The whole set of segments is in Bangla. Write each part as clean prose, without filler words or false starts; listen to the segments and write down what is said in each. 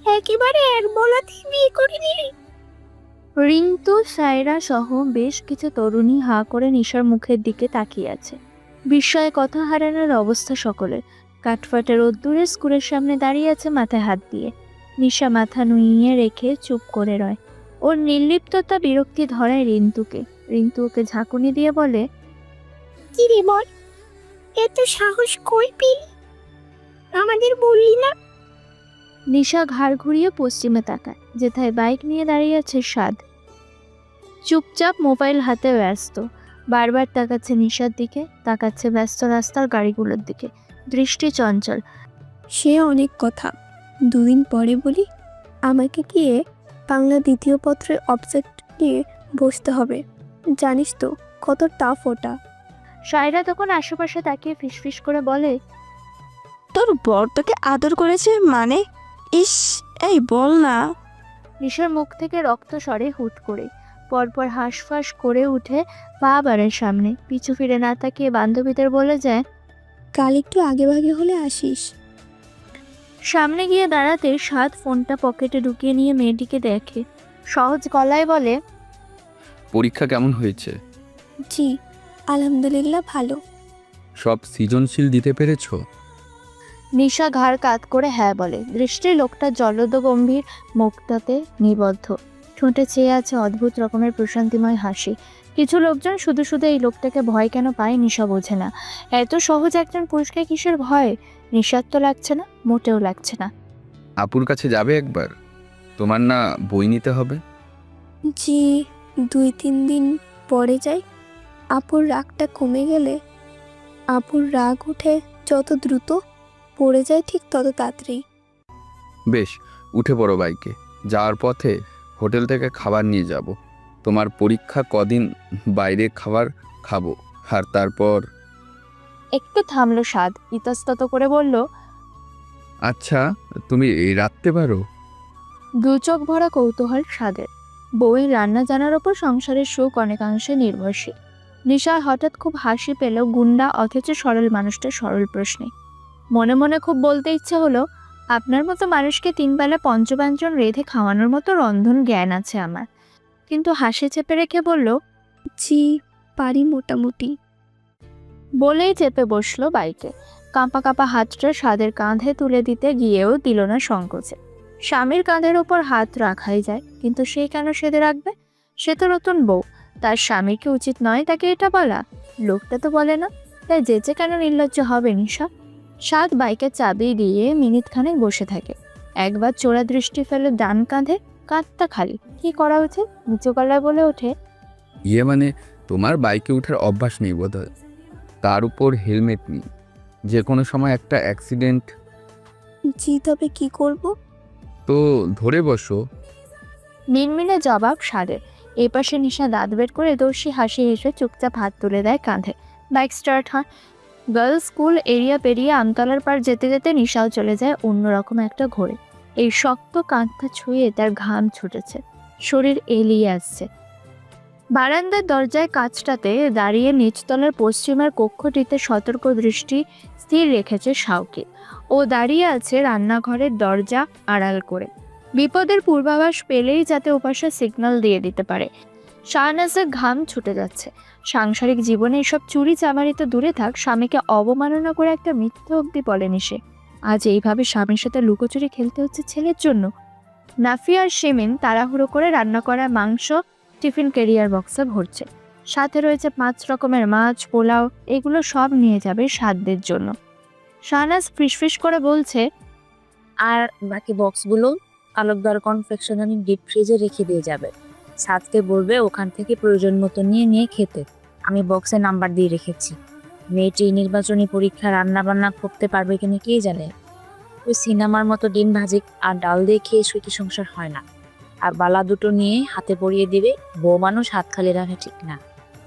একেবারে এক বলাতেই বিয়ে করে নিলি? রিন্তু, সায়রা সহ বেশ কিছু তরুণী হাঁ করে নিশার মুখের দিকে তাকিয়ে আছে। বিস্ময়ে কথা হারানোর অবস্থা সকলের। কাঠফাটা রোদ্দুরে স্কুলের সামনে দাঁড়িয়ে আছে মাথায় হাত দিয়ে। নিশা মাথা নুইয়ে রেখে চুপ করে রয়। ওর নির্লিপ্ততা বিরক্তি ধরায় রিন্তুকে। রিন্তু ওকে ঝাঁকুনি দিয়ে বলে, কি রে বল, এত সাহস কই পেলি? আমাদের বললি না? নিশা ঘাড় ঘুরিয়ে পশ্চিমে তাকায়, যেথায় বাইক নিয়ে দাঁড়িয়ে আছে সাদ। চুপচাপ মোবাইল হাতে ব্যস্ত। বারবার তাকাচ্ছে নিশার দিকে, তাকাচ্ছে ব্যস্ত রাস্তার গাড়িগুলোর দিকে। দৃষ্টি চঞ্চল। সে অনেক কথা, দুদিন পরে বলি। আমাকে গিয়ে বাংলা দ্বিতীয় পত্রের অবজেক্ট নিয়ে বসতে হবে। জানিস তো কত টাফ ওটা। সায়রা তখন আশেপাশে তাকিয়ে ফিসফিস করে বলে, তোর বর তোকে আদর করেছে মানে? ইস, এই বল না। নিশার মুখ থেকে রক্ত সরে হুট করে। পরপর হাঁসফাঁস করে উঠে পা বাড়ের সামনে, পিছু ফিরে না তাকিয়ে বান্ধবীদের বলে যায়, কাল একটু আগে ভাগে হলে আসিস। সামনে গিয়ে দাঁড়াতে সাদ ফোনটা পকেটে ঢুকিয়ে নিয়ে মেয়েটিকে দেখে। সহজ গলায় বলে, পরীক্ষা কেমন হয়েছে? জি আলহামদুলিল্লাহ ভালো। সব সৃজনশীল দিতে পেরেছো? নিশা ঘাড় কাত করে হ্যাঁ বলে। দৃষ্টি লোকটা জলদ গম্ভীর, মুখটাতে নিবদ্ধ, ঠোঁটে চেয়ে আছে অদ্ভুত রকমের প্রশান্তিময় হাসি। কিছু লোকজন শুধু শুধু এই লোকটাকে ভয় কেন পায় নিশা বোঝে না। এত সহজ একজন পুরুষকে কিসের ভয়? নিশার তো লাগছে না, মোটেও লাগছে না। আপুর কাছে যাবে একবার? তোমার না বই নিতে হবে? জি 2-3 দিন পরে যাই। আপুর রাগটা কমে গেলে। আপুর রাগ উঠে যত দ্রুত, পড়ে যায় ঠিক তত তাড়াতাড়ি। বেশ, উঠে পড়ো বাইকে। যাওয়ার পথে হোটেল থেকে খাবার নিয়ে যাব। তোমার পরীক্ষা কদিন বাইরে খাবার খাবো, আর তারপর। একটু থামলো সাদ, ইতস্তত করে বলল, আচ্ছা, তুমি রাখতে পারো? দু চোখ ভরা কৌতূহল সাদের। বউয়ের রান্না জানার ওপর সংসারের সুখ অনেকাংশে নির্ভরশীল। নিশা হঠাৎ খুব হাসি পেল গুন্ডা অথচ সরল মানুষটার সরল প্রশ্নে। মনে মনে খুব বলতে ইচ্ছে হলো, আপনার মতো মানুষকে 3 বেলা পঞ্চব্যঞ্জন রেঁধে খাওয়ানোর মতো রন্ধন জ্ঞান আছে আমার। কিন্তু হাসি চেপে রেখে বলল, জি পারি মোটামুটি। বলেই চেপে বসলো বাইকে। কাঁপা কাঁপা হাতটা সাদের কাঁধে তুলে দিতে গিয়েও দিল না সংকোচে। স্বামীর কাঁধের ওপর হাত রাখাই যায়, কিন্তু সে কেন সেদে রাখবে? সে তো নতুন বউ, তার স্বামীকে উচিত নয় তাকে এটা বলা? লোকটা তো বলে না, তাই যেচে কেন নির্লজ্জ হবে নিশা? সাদ বাইকের চাবি দিয়ে মিনিট খানেক বসে থাকে। একবার চোরা দৃষ্টি ফেলে ডান কাঁধে, কাঁধটা খালি। কি করা উচিত? নিচু গলায় বলে ওঠে, মানে তোমার বাইকে ওঠার অভ্যাস নেই বোধহয়। তার উপর হেলমেট নেই। যে কোনো সময় একটা অ্যাক্সিডেন্ট। জি তবে কি করব? তো ধরে বসো। মিনমিনে জবাব সাদের। এই পাশে নিশা দাঁত বের করে দর্শি হাসি হেসে চুপচাপ হাত তুলে দেয় কাঁধে। বাইক স্টার্ট হয়। গার্লস স্কুল এরিয়া পেরিয়ে আমতলার পার যেতে যেতে নিশাও চলে যায় অন্যরকম একটা ঘোরে। এই শক্ত কাঁধটা ছুঁয়ে তার ঘাম ছুটেছে, শরীর এলিয়ে আসছে। বারান্দার দরজায় কাঁচটাতে দাঁড়িয়ে নিচতলার পশ্চিমের কক্ষটিতে সতর্ক দৃষ্টি স্থির রেখেছে শাওকে। ও দাঁড়িয়ে আছে রান্নাঘরের দরজা আড়াল করে, বিপদের পূর্বাভাস পেলেই যাতে ওপাশে সিগন্যাল দিয়ে দিতে পারে। শাহনাজের ঘাম ছুটে যাচ্ছে। সাংসারিক জীবনে এসব চুরি চামারি তো দূরে থাক, স্বামীকে অবমাননা করে একটা মিথ্যে অবধি বলেনি সে। আজ এইভাবে স্বামীর সাথে লুকোচুরি খেলতে হচ্ছে ছেলের জন্য। নাফিয়া আর শিমিন তাড়াহুড়ো করে রান্না করা মাংস টিফিন ক্যারিয়ার বক্সে ভরছে। সাথে রয়েছে 5 রকমের মাছ, পোলাও। এগুলো সব নিয়ে যাবে সাদদের জন্য। শাহনাজ ফিসফিস করে বলছে, আর বাকি বক্সগুলো আলোকদার কনফেকশনারি ডিপ ফ্রিজে রেখে দিয়ে যাবে। সাথকে বলবে ওখান থেকে প্রয়োজন মতো নিয়ে নিয়ে খেতে। আমি বক্সে নাম্বার দিয়ে রেখেছি। মেয়েটি নির্বাচনী পরীক্ষা রান্না বান্না করতে পারবে কিনা কে জানে। ওই সিনেমার মতো ডিম ভাজি আর ডাল দিয়ে খেয়ে সুখী সংসার হয় না। আর বালা দুটো নিয়ে হাতে পরিয়ে দিবে। বউ মানুষ হাত খালি রাখে ঠিক না,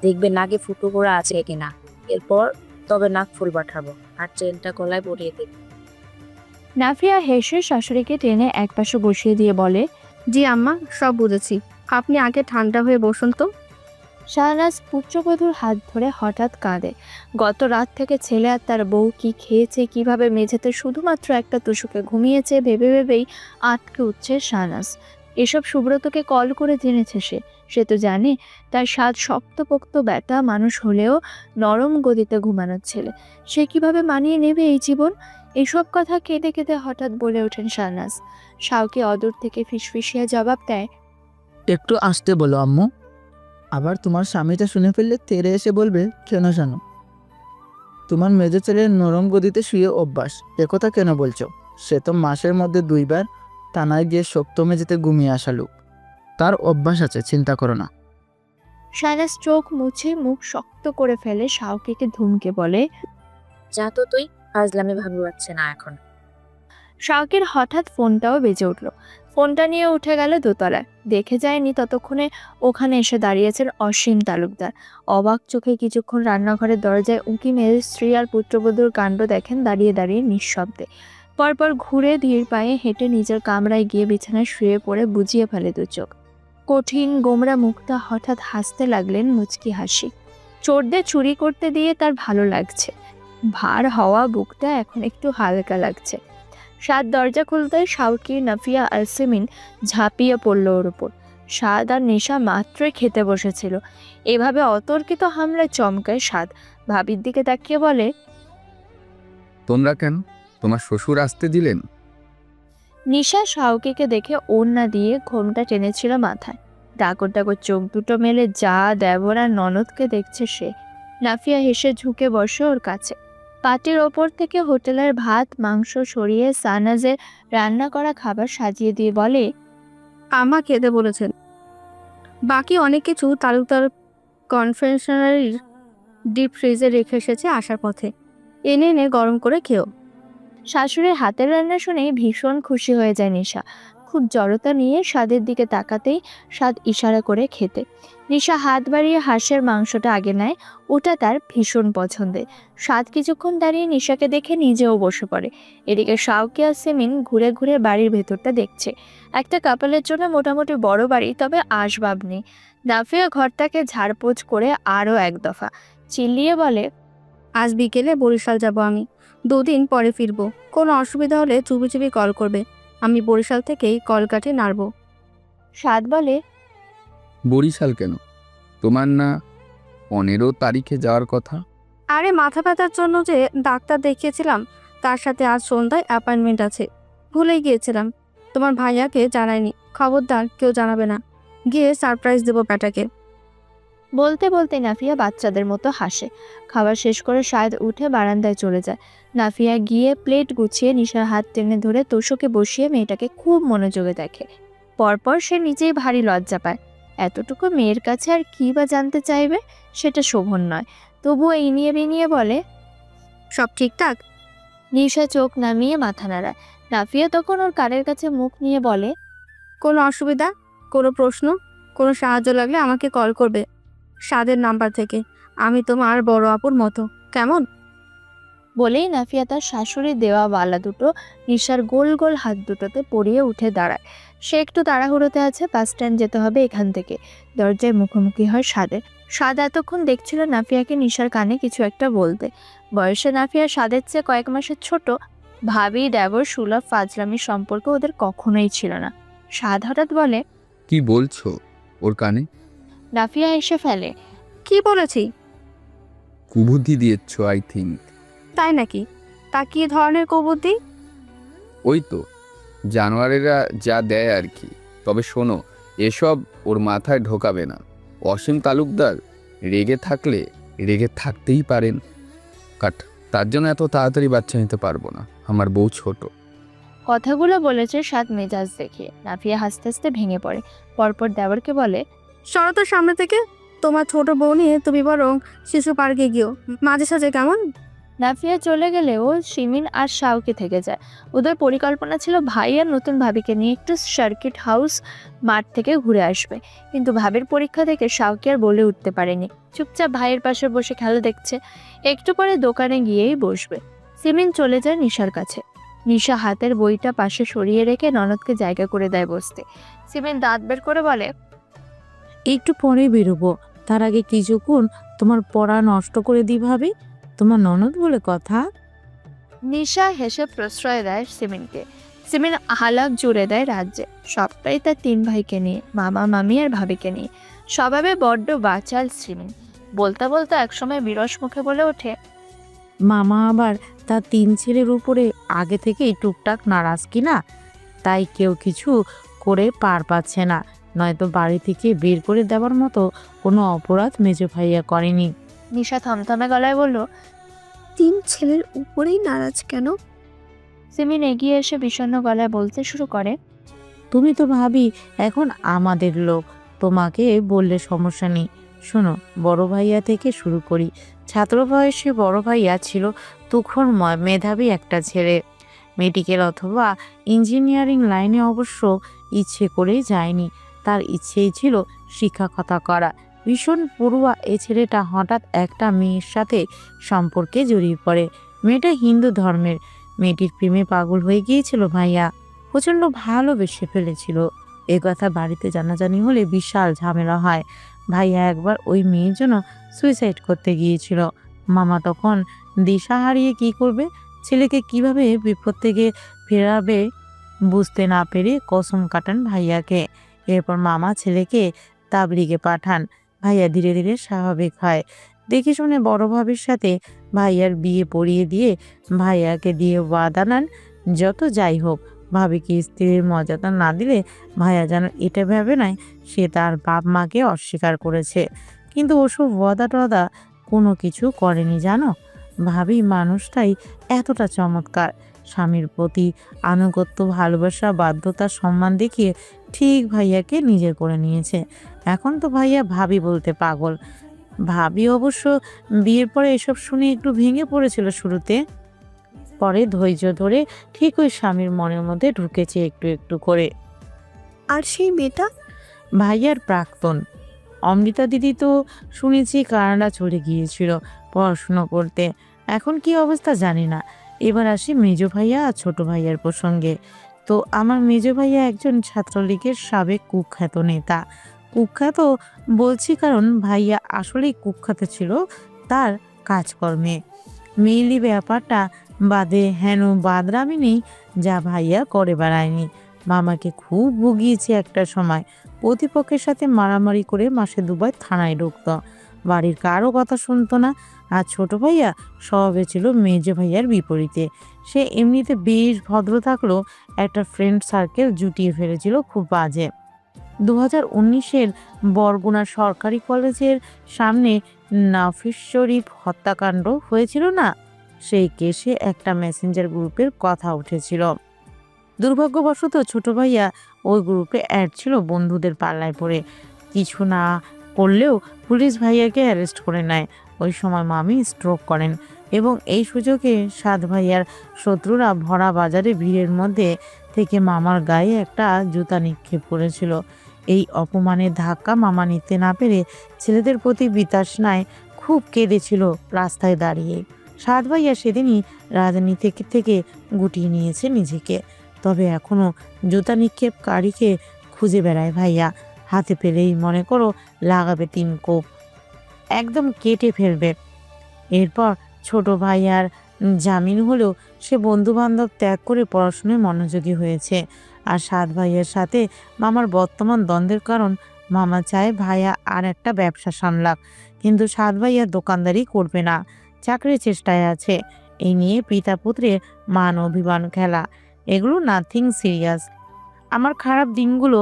দেখবে নাকে ফুটো করা আছে কিনা। এরপর তবে নাক ফুল পাঠাবো আর চেনটা গলায় পরিয়ে দেবে। নাফিয়া হেসে শাশুড়িকে টেনে একপাশে বসিয়ে দিয়ে বলে, জি আম্মা, সব বুঝেছি। আপনি আগে ঠান্ডা হয়ে বসুন তো। শাহনাজ পুত্রবধূর হাত ধরে হঠাৎ কাঁদে। গত রাত থেকে ছেলে আর তার বউ কি খেয়েছে, কিভাবে মেঝেতে শুধুমাত্র একটা তুষকে ঘুমিয়েছে ভেবে ভেবেই আটকে উঠছে শাহনাজ। এসব সুব্রতকে কল করে জেনেছে সে তো জানে তার স্বাদ শক্তপোক্ত ব্যাটা মানুষ হলেও নরম গদিতে ঘুমানোর ছেলে। সে কিভাবে মানিয়ে নেবে এই জীবন? এইসব কথা কেঁদে কেঁদে হঠাৎ বলে ওঠেন শাহনাজ। শাওকে অদূর থেকে ফিসফিসিয়ে জবাব দেয়, একটু আসতে বলো আম্মু। আবার তোমার স্বামীটা শুনে ফেললে তেরে এসে বলবে কেন জানো, তোমার মেজো ছেলের নরম গদিতে শুয়ে অভ্যাস, একথা কেন বলছো? সে তো মাসের মধ্যে 2 বার থানায় গিয়ে শক্ত মেঝেতে ঘুমিয়ে আসা লোক, তার অভ্যাস আছে, চিন্তা করো না। শাহনাজ চোখ মুছে মুখ শক্ত করে ফেলে শাওকে ধুমকে বলে, যা তো তুই, ফাজলামি ভালো লাগছে না এখন। শাওকের হঠাৎ ফোনটাও বেজে উঠল। ফোনটা নিয়ে উঠে গেল দোতলায়। দেখে যায়নি ততক্ষণে ওখানে এসে দাঁড়িয়েছেন অসীম তালুকদার। অবাক চোখে কিছুক্ষণ রান্নাঘরের দরজায় উঁকি মেরে স্ত্রী আর পুত্রবধূর কাণ্ড দেখেন দাঁড়িয়ে দাঁড়িয়ে নিঃশব্দে। পরপর ঘুরে ধীর পায়ে হেঁটে নিজের কামরায় গিয়ে বিছানায় শুয়ে পড়ে বুজিয়ে ফেলে দু চোখ। কঠিন গোমরা মুখটা হঠাৎ হাসতে লাগলেন মুচকি হাসি। চোরদের চুরি করতে দিয়ে তার ভালো লাগছে। ভার হওয়া বুকটা এখন একটু হালকা লাগছে। সাদ দরজা খুলতে শাওকি, নাফিয়া আর সিমিন ঝাঁপিয়ে পড়ল ওর উপর। সাদ আর নেশা মাত্রই খেতে বসেছিল। এভাবে অতর্কিত হামলায় চমকায় সাদ। ভাবির দিকে তাকিয়ে বলে, তোমরা কেন? তোমার শ্বশুর আসতে দিলেন? নিশা শাওকিকে দেখে ওড়না দিয়ে ঘোমটা টেনেছিল মাথায়। ডাকর ডাকর চোখ দুটো মেলে যা দেবর আর ননদকে দেখছে সে। নাফিয়া হেসে ঝুঁকে বসে ওর কাছে। পাটির ওপর থেকে হোটেলের ভাত মাংস সরিয়ে শাহনাজের রান্না করা খাবার সাজিয়ে দিয়ে বলে, আমা খেতে বলেছেন। বাকি অনেক কিছু তালুকদার কনফেকশনারির ডিপ ফ্রিজে রেখে এসেছে আসার পথে। এনে এনে গরম করে খেও। শাশুড়ির হাতের রান্না শুনেই ভীষণ খুশি হয়ে যায় নিশা। খুব জড়তা নিয়ে স্বাদের দিকে তাকাতেই স্বাদ ইশারা করে খেতে। নিশা হাত বাড়িয়ে হাঁসের মাংসটা আগে নেয়, ওটা তার ভীষণ পছন্দের। স্বাদ কিছুক্ষণ দাঁড়িয়ে নিশাকে দেখে নিজেও বসে পড়ে। এদিকে শাওকি আর সেমিন ঘুরে ঘুরে বাড়ির ভেতরটা দেখছে। একটা কাপলের জন্য মোটামুটি বড় বাড়ি, তবে আসবাব নেই। নাফিয়া ঘরটাকে ঝাড়পোছ করে আরও এক দফা চিল্লিয়ে বলে, আজ বিকেলে বরিশাল যাব আমি। 2 দিন পরে ফিরবো। কোনো অসুবিধা হলে চুপি চুপি কল করবে। আমি বরিশাল থেকেই কলকাঠি নাড়ব। স্বাদ বলে, বরিশাল কেন? তোমার না 15 তারিখে যাওয়ার কথা? আরে মাথা ব্যথার জন্য যে ডাক্তার দেখিয়েছিলাম, তার সাথে আজ সন্ধ্যায় অ্যাপয়েন্টমেন্ট আছে। ভুলেই গিয়েছিলাম। তোমার ভাইয়াকে জানাইনি। খবরদার কেউ জানাবে না। গিয়ে সারপ্রাইজ দেবো ব্যাটাকে। বলতে বলতে নাফিয়া বাচ্চাদের মতো হাসে। খাবার শেষ করে শায়দ উঠে বারান্দায় চলে যায়। নাফিয়া গিয়ে প্লেট গুছিয়ে নিশার হাত টেনে ধরে তোষকে বসিয়ে মেয়েটাকে খুব মনোযোগে দেখে। পরপর সে নিজেই ভারী লজ্জা পায়। এতটুকু মেয়ের কাছে আর কী বা জানতে চাইবে, সেটা শোভন নয়। তবুও ইনিয়ে বিনিয়ে বলে, সব ঠিকঠাক? নিশা চোখ নামিয়ে মাথা নাড়ায়। নাফিয়া তখন ওর কানের কাছে মুখ নিয়ে বলে, কোনো অসুবিধা, কোনো প্রশ্ন, কোনো সাহায্য লাগলে আমাকে কল করবে স্বাদের নাম্বার থেকে। আমি তোমার বড় আপুর মতো, কেমন? বলেই নাফিয়া তার শাশুড়ির দেওয়া বালা দুটো নিশার গোল গোল হাত দুটোতে পরিয়ে উঠে দাঁড়ায়। সে একটু তাড়াহুড়োতে আছে, বাস স্ট্যান্ড যেতে হবে এখান থেকে। দরজায় মুখোমুখি হয় স্বাদের। স্বাদ এতক্ষণ দেখছিল নাফিয়াকে নিশার কানে কিছু একটা বলতে। বয়সে নাফিয়া স্বাদের চেয়ে কয়েক মাসের ছোট। ভাবি দেবর সুলভ ফাজলামির সম্পর্ক ওদের কখনোই ছিল না। স্বাদ হঠাৎ বলে, কি বলছো ওর কানে? নাফিয়া এসে ফেলে, কি বলেছি? কুবুদ্ধি দিয়েছ আই থিঙ্ক। তাই নাকি? তা কি ধরনের কবুদ্ধি? ওই তো জানোয়ারেরা যা দেয় আর কি। তবে শোনো, এসব ওর মাথায় ঢোকাবে না। অসীম তালুকদার রেগে থাকলে রেগে থাকতেই পারেন। কাট, তার জন্য এত তাড়াতাড়ি বাচ্চা নিতে পারবো না। আমার বউ ছোট। কথাগুলো বলেছে স্বাদ মেজাজ দেখিয়ে। নাফিয়া হাসতে হাসতে ভেঙে পড়ে। পরপর দেবরকে বলে, সরো তো সামনে থেকে। তোমার ছোট বউ নিয়ে তুমি বরং শিশু পার্কে গিয়েও মাঝে সাঝে, কেমন? নাফিয়া চলে গেলেও শিমিন আর শাওকে থেকে যায়। ওদের পরিকল্পনা ছিল ভাই আর নতুন ভাবিকে নিয়ে একটু সার্কিট হাউস মাঠ থেকে ঘুরে আসবে। কিন্তু ভাবির পরীক্ষা থেকে শাওকে আর বলে উঠতে পারেনি। চুপচাপ ভাইয়ের পাশে বসে খেলা দেখছে। একটু পরে দোকানে গিয়েই বসবে। শিমিন চলে যায় নিশার কাছে। নিশা হাতের বইটা পাশে সরিয়ে রেখে ননদকে জায়গা করে দেয় বসতে। শিমিন দাঁত বের করে বলে, একটু পরেই বেরোবো। তার আগে কিছুক্ষণ তোমার পড়া নষ্ট করে দিই ভাবি, তোমার ননদ বলে কথা। নিশা হেসে প্রশ্রয় দেয় সিমিনকে। সিমিন হালাক জুড়ে দেয় রাজ্যে। সবটাই তার 3 ভাইকে নিয়ে, মামা মামি আর ভাবিকে নিয়ে। স্বভাবে বড্ড বাচাল সিমিন। বলতে বলতে একসময় বিরস মুখে বলে ওঠে, মামা আবার তার 3 ছেলের উপরে আগে থেকেই টুকটাক নারাজ কিনা, তাই কেউ কিছু করে পার পাচ্ছে না, নয়তো বাড়ি থেকে বের করে দেওয়ার মতো কোনো অপরাধ মেজো ভাইয়া করেনি। নিশা থমথমে গলায় বলল। 3 ছেলের উপরেই নারাজ কেন? সিমিন এগিয়ে এসে বিষণ্ণ গলায় বলতে শুরু করে, তুমি তো ভাবি এখন আমাদের লোক, তোমাকে বললে সমস্যা নেই। শোনো, বড় ভাইয়া থেকে শুরু করি। ছাত্র বয়সে বড় ভাইয়া ছিল তুখরময় মেধাবী একটা ছেলে। মেডিকেল অথবা ইঞ্জিনিয়ারিং লাইনে অবশ্য ইচ্ছে করেই যায়নি, তার ইচ্ছেই ছিল শিক্ষকতা করা। ভীষণ পড়ুয়া এই ছেলেটা হঠাৎ একটা মেয়ের সাথে সম্পর্কে জড়িয়ে পড়ে। মেয়েটা হিন্দু ধর্মের। মেয়েটির প্রেমে পাগল হয়ে গিয়েছিল ভাইয়া, প্রচণ্ড ভালোবেসে ফেলেছিল। এ কথা বাড়িতে জানাজানি হলে বিশাল ঝামেলা হয়। ভাইয়া একবার ওই মেয়ের জন্য সুইসাইড করতে গিয়েছিল। মামা তখন দিশা হারিয়ে কি করবে, ছেলেকে কিভাবে বিপদ থেকে ফেরাবে বুঝতে না পেরে কসম কাটান ভাইয়াকে। এরপর মামা ছেলেকে তাবলিগে পাঠান। ভাইয়া ধীরে ধীরে স্বাভাবিক হয়। দেখে শুনে বড় ভাবির সাথে ভাইয়ার বিয়ে পড়িয়ে দিয়ে ভাইয়াকে দিয়ে ওয়াদা নেন, যত যাই হোক ভাবিকে স্ত্রীর মর্যাদা না দিলে ভাইয়া যেন এটা ভেবে নেয় সে তার বাপ মাকে অস্বীকার করেছে। কিন্তু ওসব ওয়াদা টদা কোনো কিছু করেনি জানো। ভাবি মানুষটাই এতটা চমৎকার, স্বামীর প্রতি আনুগত্য, ভালোবাসা, বাধ্যতা, সম্মান দেখিয়ে ঠিক ভাইয়াকে নিজের করে নিয়েছে। এখন তো ভাইয়া ভাবি বলতে পাগল। ভাবি অবশ্য বিয়ের পরে এসব শুনে একটু ভেঙে পড়েছিল শুরুতে, পরে ধৈর্য ধরে ঠিক ওই স্বামীর মনের মধ্যে ঢুকেছে একটু একটু করে। আর সেই মেয়েটা? ভাইয়ার প্রাক্তন অমৃতা দিদি তো শুনেছি কানাডা চলে গিয়েছিল পড়াশুনো করতে, এখন কি অবস্থা জানি না। এবার আসি মেজো ভাইয়া আর ছোট ভাইয়ার প্রসঙ্গে। তো আমার মেজো ভাইয়া একজন ছাত্রলীগের সাবেক কুখ্যাত নেতা। কুখ্যাত বলছি কারণ ভাইয়া আসলেই কুখ্যাত ছিল তার কাজকর্মে। মেইলি ব্যাপারটা বাদে হেন বাদরামি নেই যা ভাইয়া করে বেড়ায়নি। মামাকে খুব ভুগিয়েছে একটা সময়। প্রতিপক্ষের সাথে মারামারি করে মাসে 2 বার থানায় ঢুকত, বাড়ির কারো কথা শুনতো না। আর ছোট ভাইয়া স্বভাবে ছিল মেজো ভাইয়ার বিপরীতে। সে এমনিতে বেশ ভদ্র থাকলেও একটা ফ্রেন্ড সার্কেল জুটিয়ে ফেলেছিল খুব বাজে। 2019-এর বরগুনা সরকারি কলেজের সামনে নাফিস শরীফ হত্যাকাণ্ড হয়েছিল না, সেই কেসে একটা মেসেঞ্জার গ্রুপের কথা উঠেছিল। দুর্ভাগ্যবশত ছোট ভাইয়া ওই গ্রুপে অ্যাড ছিল বন্ধুদের পাল্লায় পড়ে। কিছু না করলেও পুলিশ ভাইয়াকে অ্যারেস্ট করে নেয়। ওই সময় মামি স্ট্রোক করেন এবং এই সুযোগে 7 ভাইয়ার শত্রুরা ভরা বাজারে ভিড়ের মধ্যে থেকে মামার গায়ে একটা জুতা নিক্ষেপ করেছিল। এই অপমানের ধাক্কা মামা নিতে না পেরে ছেলেদের প্রতি বিতৃষ্ণায় খুব কেঁদেছিল রাস্তায় দাঁড়িয়ে। 7 ভাইয়া সেদিনই রাজনীতি থেকে গুটিয়ে নিয়েছে নিজেকে। তবে এখনো জুতা নিক্ষেপকারীকে খুঁজে বেড়ায় ভাইয়া। হাতে পেলেই মনে করো লাগাবে 3 কোপ, একদম কেটে ফেলবে। এরপর ছোট ভাইয়ার জামিন হলেও সে বন্ধু বান্ধব ত্যাগ করে পড়াশোনায় মনোযোগী হয়েছে। আর 7 ভাইয়ের সাথে মামার বর্তমান দ্বন্দ্বের কারণ মামা চায় ভাইয়া আর একটা ব্যবসা সামলাক, কিন্তু 7 ভাইয়া দোকানদারি করবে না, চাকরির চেষ্টায় আছে। এই নিয়ে পিতা পুত্রের মান অভিমান খেলা, এগুলো নাথিং সিরিয়াস। আমার খারাপ দিনগুলো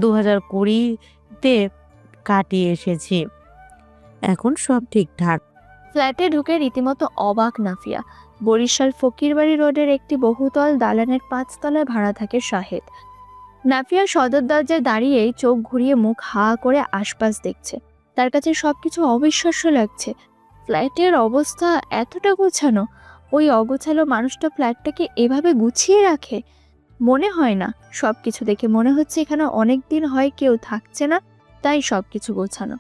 2020-তে কাটিয়ে এসেছি, এখন সব ঠিকঠাক। ফ্ল্যাটে ঢুকে রীতিমতো অবাক নাফিয়া। বরিশাল ফকিরবাড়ি রোডের একটি বহুতল দালানের 5 তলায় ভাড়া থাকে শাহেদ। নাফিয়া সদর দরজায় দাঁড়িয়েই চোখ ঘুরিয়ে মুখ হা করে আশপাশ দেখছে। তার কাছে সবকিছু অবিশ্বাস্য লাগছে। ফ্ল্যাটের অবস্থা এতটা গোছানো, ওই অগোছালো মানুষটা ফ্ল্যাটটাকে এভাবে গুছিয়ে রাখে? মনে হয় না। সবকিছু দেখে মনে হচ্ছে এখানে অনেক দিন হয় কেউ থাকছে না, তাই সবকিছু গোছানো।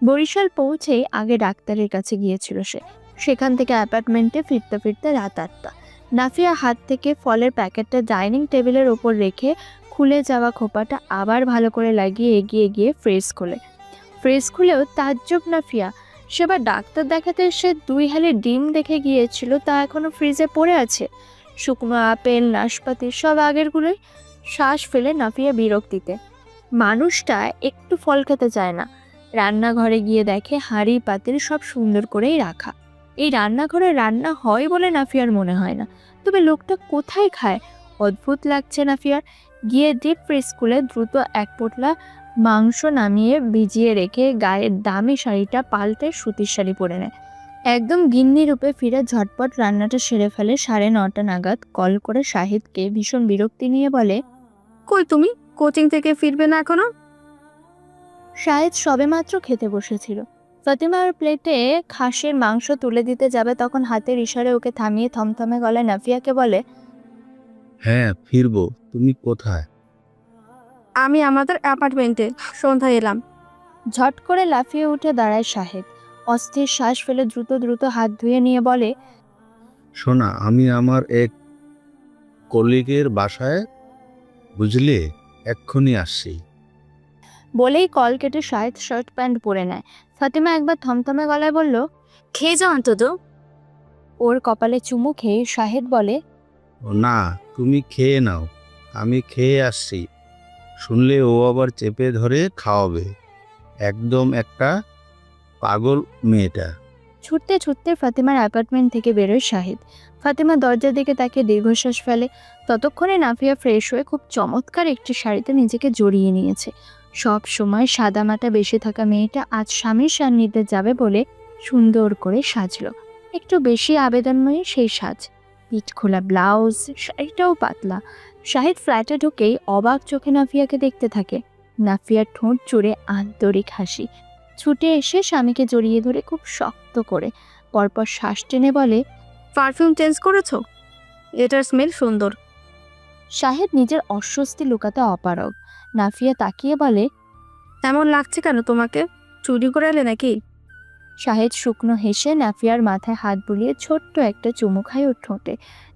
বরিশাল পৌঁছেই আগে ডাক্তারের কাছে গিয়েছিল সে। সেখান থেকে অ্যাপার্টমেন্টে ফিরতে ফিরতে রাত 8টা। নাফিয়া হাত থেকে ফলের প্যাকেটটা ডাইনিং টেবিলের ওপর রেখে খুলে যাওয়া খোপাটা আবার ভালো করে লাগিয়ে এগিয়ে গিয়ে ফ্রিজ খোলে। ফ্রিজ খুলেও তাজ্জব নাফিয়া। সেবার ডাক্তার দেখাতে এসে 2 হালি ডিম দেখে গিয়েছিল, তা এখনো ফ্রিজে পড়ে আছে। শুকনো আপেল, নাশপাতি সব আগেরগুলোই। শ্বাস ফেলে নাফিয়া বিরক্তিতে। মানুষটা একটু ফল খেতে চায় না। রান্নাঘরে গিয়ে দেখে হাঁড়ি পাতিল সব সুন্দর করেই রাখা। এই রান্নাঘরে রান্না হয় বলে নাফিয়ার মনে হয় না। তবে লোকটা কোথায় খায়? অদ্ভুত লাগছে নাফিয়ার। গিয়ে ডিপ ফ্রিজ খুলে দ্রুত 1 পোটলা মাংস নামিয়ে ভিজিয়ে রেখে গায়ের দামি শাড়িটা পাল্টে সুতির শাড়ি পরে নেয়। একদম গিন্নি রূপে ফিরে ঝটপট রান্নাটা সেরে ফেলে। 9:30 নাগাদ কল করে শাহিদকে ভীষণ বিরক্তি নিয়ে বলে, কই তুমি? কোচিং থেকে ফিরবে না এখনো? শাহিদ সবেমাত্র খেতে বসেছিল। ফাতিমার প্লেটে খাসির মাংস তুলে দিতে যাবে, তখন হাতের ইশারে ওকে থামিয়ে থমথমে গলায় নাফিয়াকে বলে, হ্যাঁ ফিরবো, তুমি কোথায়? আমি আমাদের অ্যাপার্টমেন্টে, সন্ধ্যায় এলাম। ঝট করে লাফিয়ে উঠে দাঁড়ায় শাহিদ। অস্থির শ্বাস ফেলে দ্রুত দ্রুত হাত ধুয়ে নিয়ে বলে, শোনা, আমি আমার এক কলিগের বাসায়, বুঝলে, এক্ষুনি আসছি। বলেই কল কেটে শাহিদ শার্ট প্যান্ট পরে নেয়। ফাতিমা একবার থমথমে গলায় বলল, খেয়ে যাও অন্তত। ওর কপালে চুমু খেয়ে শাহিদ বলে, ও না, তুমি খেয়ে নাও, আমি খেয়ে আসছি। শুনলে ও আবার চেপে ধরে খাওয়াবে। একদম একটা পাগল মেয়েটা। ছুটতে ছুটতে ফাতিমার অ্যাপার্টমেন্ট থেকে বেরোয় শাহিদ। ফাতিমা দরজার দিকে তাকিয়ে দীর্ঘশ্বাস ফেলে। ততক্ষণে নাফিয়া ফ্রেশ হয়ে খুব চমৎকার একটি শাড়িতে নিজেকে জড়িয়ে নিয়েছে। সব সময় সাদামাটা বেশি থাকা মেয়েটা আজ স্বামীর সান্নিধ্যে যাবে বলে সুন্দর করে সাজলো। একটু বেশি আবেদনময়ী সেই সাজ। পিঠ খোলা ব্লাউজ, শাড়িটাও পাতলা। শাহিদ ফ্ল্যাটে ঢুকেই অবাক চোখে নাফিয়াকে দেখতে থাকে। নাফিয়ার ঠোঁট জুড়ে আন্তরিক হাসি। ছুটে এসে স্বামীকে জড়িয়ে ধরে খুব শক্ত করে পরপর শ্বাস টেনে বলে, পারফিউম চেঞ্জ করেছো? এটার স্মেল সুন্দর। শাহিদ নিজের অস্বস্তি লুকাতে অপারগ। নাফিয়া তাকিয়ে বলে, এমন লাগছে কেন তোমাকে? চুরি করে এলে নাকি? শাহিদ শুকনো হেসে নাফিয়ার মাথায় হাত বুলিয়ে ছোট্ট একটা চুমু খায় ওর ঠোঁটে।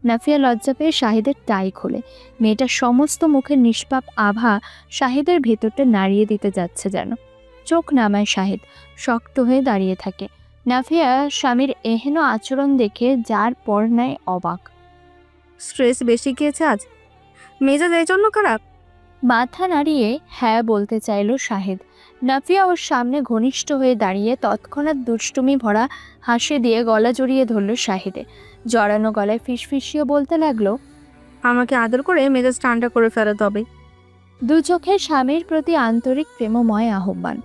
নাফিয়া লজ্জা পেয়ে শাহিদের টাই খোলে। মেয়েটার সমস্ত মুখের নিষ্পাপ আভা শাহিদের ভেতরটা নাড়িয়ে দিতে যাচ্ছে যেন। চোখ নামায় শাহিদ, শক্ত হয়ে দাঁড়িয়ে থাকে। নাফিয়া স্বামীর এহেন আচরণ দেখে যার পর নাই অবাক। স্ট্রেস বেশি গিয়েছে আজ? মেজাজ এই জন্য খারাপ? মাথা নাড়িয়ে হ্যাঁ বলতে চাইল শাহিদ। নাফিয়া ওর সামনে ঘনিষ্ঠ হয়ে দাঁড়িয়ে তৎক্ষণাৎ দুষ্টুমি ভরা হাসি দিয়ে গলা জড়িয়ে ধরল শাহিদে। জড়ানো গলায় ফিসফিসিয়ে বলতে লাগলো, আমাকে আদর করে মেজাজ ঠান্ডা করে ফেরাতে হবে। দু চোখে স্বামীর প্রতি আন্তরিক প্রেমময় আহ্বান।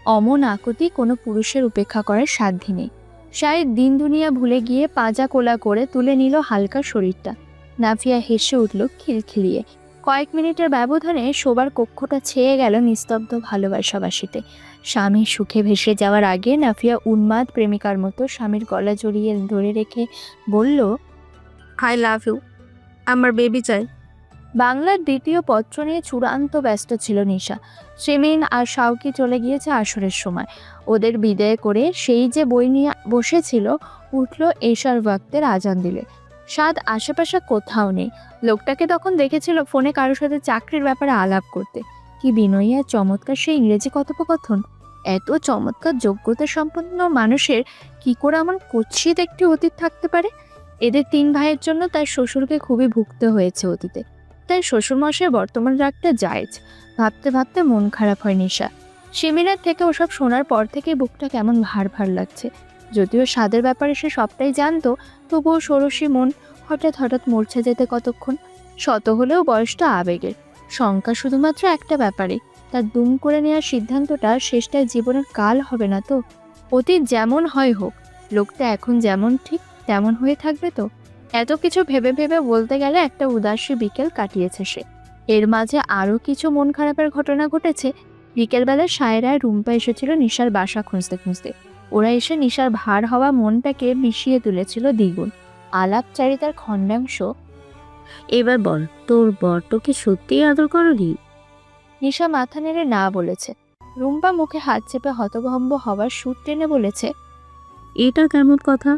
অমন আকুতি কোনো পুরুষের উপেক্ষা করার সাধ্যি নেই। শাহিদ দিন দুনিয়া ভুলে গিয়ে পাজা কোলা করে তুলে নিল হালকা শরীরটা। নাফিয়া হেসে উঠল খিলখিলিয়ে। কয়েক মিনিটের ব্যবধানে শোবার কক্ষটা ছেয়ে গেল নিস্তব্ধ ভালোবাসাবাসিতে। স্বামী সুখে ভেসে যাওয়ার আগে নাফিয়া উন্মাদ প্রেমিকার মতো স্বামীর গলা জড়িয়ে ধরে রেখে বলল, আই লাভ ইউ, আমার বেবি চাই। বাংলার দ্বিতীয় পত্র নিয়ে চূড়ান্ত ব্যস্ত ছিল নিশা। সেমিন আর শাওকি চলে গিয়েছে আসরের সময়। ওদের বিদায় করে সেই যে বই নিয়ে বসেছিল, উঠল এশার ওয়াক্তের আজান দিলে। সাদ আশেপাশে কোথাও নেই। লোকটাকে তখন দেখেছিল ফোনে কারোর সাথে চাকরির ব্যাপারে আলাপ করতে। কি বিনয়ী আর চমৎকার সেই ইংরেজি কথোপকথন! এত চমৎকার যোগ্যতা সম্পন্ন মানুষের কি করে এমন কুৎসিত একটি অতীত থাকতে পারে? এদের 3 ভাইয়ের জন্য তার শ্বশুরকে খুবই ভুগতে হয়েছে অতীতে। তাই শ্বশুরমশাই বর্তমান রাগটা জায়েজ। ভাবতে ভাবতে মন খারাপ হয় নিশা। সেমিনার থেকে ওসব শোনার পর থেকে বুকটা কেমন ভার ভার লাগছে। যদিও স্বাদের ব্যাপারে সে সবটাই জানতো, তবুও ষোড়শী মন হঠাৎ হঠাৎ মূর্ছা যেতে কতক্ষণ। শত হলেও বয়সটা আবেগের। শঙ্কা শুধুমাত্র একটা ব্যাপারে, তার দুম করে নেওয়ার সিদ্ধান্তটা শেষটায় জীবনের কাল হবে না তো? অতীত যেমন হয় হোক, লোকটা এখন যেমন ঠিক তেমন হয়ে থাকবে তো? এত কিছু ভেবে ভেবে বলতে গেলে একটা উদাসী বিকেল কাটিয়েছে সে। এর মাঝে আরও কিছু মন খারাপের ঘটনা ঘটেছে। বিকেলবেলা সায়রায় রুম্পা এসেছিল নিশার বাসা খুঁজতে খুঁজতে। ওরা এসে নিশার ভার হওয়া মনটাকে বিষিয়ে তুলেছিল দ্বিগুণ। আলাপচারিতার খণ্ডাংশ, এবার বল, তোর বর তোকে সত্যিই আদর করনি? নিশা মাথা নেড়ে না বলেছে। রুম্পা মুখে হাত চেপে হতভম্ব হবার সুর টেনে বলেছে, এটা কেমন কথা?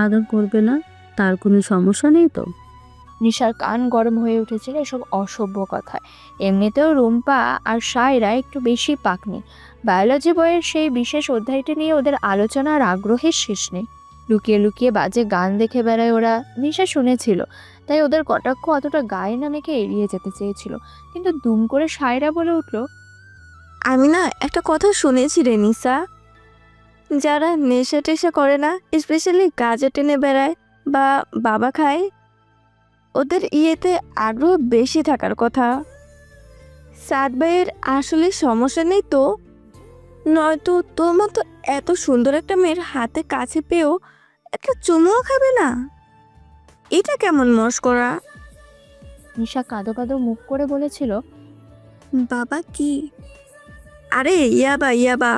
আদর করবে না? তার কোনো সমস্যা নেই তো? নিশার কান গরম হয়ে উঠেছিল এসব অসভ্য কথায়। এমনিতেও রুম্পা আর সায়রা একটু বেশি পাকনি। বায়োলজি বইয়ের সেই বিশেষ অধ্যায়টি নিয়ে ওদের আলোচনা আর আগ্রহের শেষ নেই। লুকিয়ে লুকিয়ে বাজে গান দেখে বেড়ায় ওরা। নিশা শুনেছিল, তাই ওদের কটাক্ষ অতটা গায়ে না মেখে এড়িয়ে যেতে চেয়েছিল। কিন্তু দুম করে সায়রা বলে উঠল, আমি না একটা কথা শুনেছি রে নিসা, যারা নেশা টেশা করে না, স্পেশালি গাঁজা টেনে বেড়ায় বা বাবা খায়, ওদের ইয়েতে আগ্রহ বেশি থাকার কথা। সাদ ভাইয়ের আসলে সমস্যা নেই তো? নয়তো তোর মতো এত সুন্দর একটা মেয়ের হাতে কাছে পেয়েও একটা চুমুও খাবে না? এটা কেমন মস্করা? নিশা কাঁদো কাঁদো মুখ করে বলেছিল, বাবা কি? আরে ইয়াবা ইয়াবা।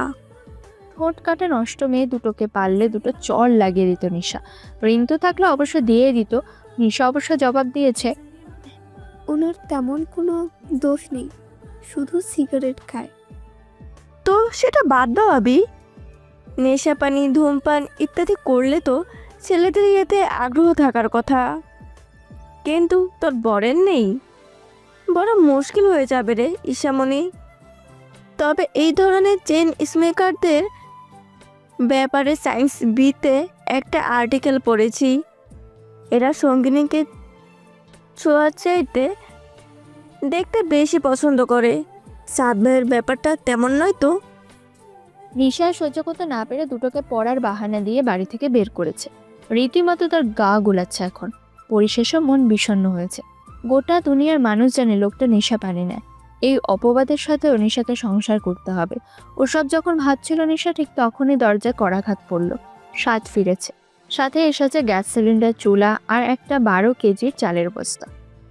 ঠোঁট কাটে নষ্ট মেয়ে দুটোকে পারলে দুটো চড় লাগিয়ে দিত নিশা। রিন্তু থাকলে অবশ্য দিয়ে দিত। নিশা অবশ্য জবাব দিয়েছে, ওনার তেমন কোনো দোষ নেই, শুধু সিগারেট খায়। তো সেটা বাদ দাও আবি। নেশা পানি ধূমপান ইত্যাদি করলে তো ছেলেদের ইয়েতে আগ্রহ থাকার কথা, কিন্তু তোর বরের নেই। বড় মুশকিল হয়ে যাবে রে ঈশামণি। তবে এই ধরনের চেন স্মেকারদের ব্যাপারে সায়েন্স বিতে একটা আর্টিকেল পড়েছি। এরা সঙ্গিনীকে ছোঁয়ার চাইতে দেখতে বেশি পছন্দ করে। সাদ ভাইয়ের ব্যাপারটা তেমন নয় তো? নিশা সহ্য করতে না পেরে দুটোকে পড়ার বাহানা দিয়ে বাড়ি থেকে বের করেছে। রীতিমতো তার গা গুলাচ্ছে এখন। পরিশেষে মন বিষণ্ণ হয়েছে। গোটা দুনিয়ার মানুষ জানে লোকটা নেশা পানি নেয়। এই অপবাদের সাথেও নিশাকে সংসার করতে হবে। ওসব যখন ভাবছিল নিশা, ঠিক তখনই দরজায় কড়াঘাত পড়ল। স্বাদ ফিরেছে। সাথে এসেছে গ্যাস সিলিন্ডার, চুলা আর একটা 12 কেজির চালের বস্তা।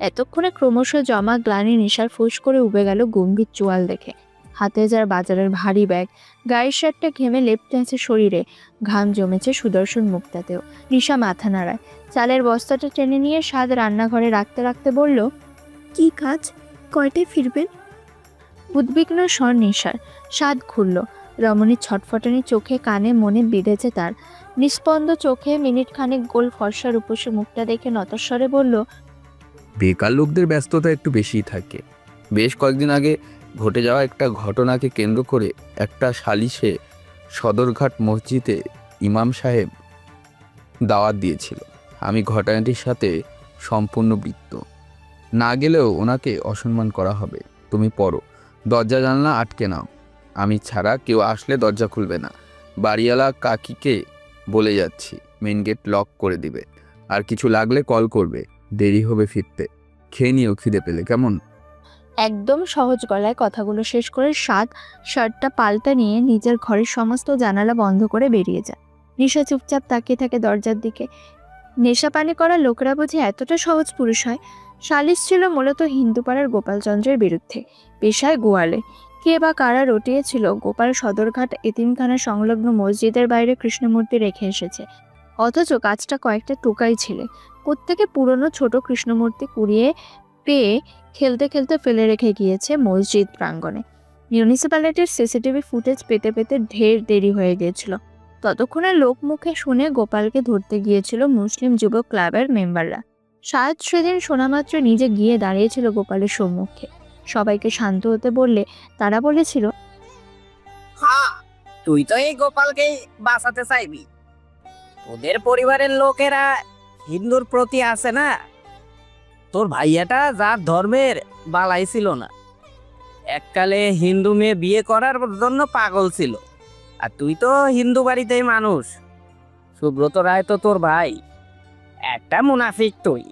এতক্ষণে ক্রমশ জমা গ্লানি নিশার ফুস করে উবে গেল গম্ভীর চোয়াল দেখে। হাতে যার বাজারের ভারী ব্যাগ, গায়ের শার্টটা ঘেমে লেপ্টে আছে শরীরে, ঘাম জমেছে সুদর্শন মুখটাতেও। নিশা মাথা নাড়ায়। চালের বস্তাটা টেনে নিয়ে স্বাদ রান্নাঘরে রাখতে রাখতে বলল, কি কাজ? কয়টায় ফিরবেন? উদ্বিগ্ন স্বর নিশার। স্বাদ ঘুরল। রমণীর ছটফটানি চোখে কানে মনে বিঁধেছে তার। নিস্পন্দ চোখে মিনিট খানেক গোল ফর্সা রূপসী মুখটা দেখে নতস্বরে বলল, বেকার লোকদের ব্যস্ততা একটু বেশিই থাকে। বেশ কয়েকদিন আগে ঘটে যাওয়া একটা ঘটনাকে কেন্দ্র করে একটা সালিশে সদরঘাট মসজিদে ইমাম সাহেব দাওয়াত দিয়েছিল। আমি ঘটনাটির সাথে সম্পূর্ণ বৃত্ত। না গেলেও ওনাকে অসম্মান করা হবে। তুমি পড়ো, দরজা জানলা আটকে নাও। আমি ছাড়া কেউ আসলে দরজা খুলবে না। বাড়িওয়ালা কাকিকে বলে যাচ্ছি, মেন গেট লক করে দিবে। আর কিছু লাগলে কল করবে, দেরি হবে ফিরতে। খেয়ে নিও খিদে পেলে, কেমন? একদম সহজ গলায় কথাগুলো শেষ করে স্বাদ শার্টটা পাল্টা নিয়ে নিজের ঘরের সমস্ত জানালা বন্ধ করে বেরিয়ে যায়। নিশা চুপচাপ তাকিয়ে থাকে দরজার দিকে। নেশা পানি করা লোকেরা বুঝি এতটা সহজ পুরুষ হয়? সালিশ ছিল মূলত হিন্দুপাড়ার গোপালচন্দ্রের বিরুদ্ধে। পেশায় গোয়ালে। কে বা কারা রটিয়েছিল গোপাল সদরঘাট এতিমখানা সংলগ্ন মসজিদের বাইরে কৃষ্ণমূর্তি রেখে এসেছে। অথচ কাজটা কয়েকটা টোকাই ছিলে। প্রত্যেকে পুরনো ছোট কৃষ্ণমূর্তি কুড়িয়ে পেয়ে খেলতে খেলতে ফেলে রেখে গিয়েছে মসজিদ প্রাঙ্গণে। মিউনিসিপ্যালিটির সিসিটিভি ফুটেজ পেতে পেতে ঢের দেরি হয়ে গিয়েছিল। ততক্ষণে লোক মুখে শুনে গোপালকে ধরতে গিয়েছিল মুসলিম যুবক ক্লাবের মেম্বাররা। সাদ সেদিন শোনামাত্র নিজে গিয়ে দাঁড়িয়েছিল গোপালের সম্মুখে। সবাইকে শান্ত হতে বললে তারা বলেছিল, হ্যাঁ, তুই তো এই গোপালকে বাঁচাতে চাইবি। তোদের পরিবারের লোকেরা হিন্দুর প্রতি আছে না? তোর ভাইয়াটা যার ধর্মের বালাই ছিল না, এককালে হিন্দু মেয়ে বিয়ে করার জন্য পাগল ছিল। আর তুই তো হিন্দু বাড়িতেই মানুষ। সুব্রত রায় তো তোর ভাই। একটা মুনাফিক তুই।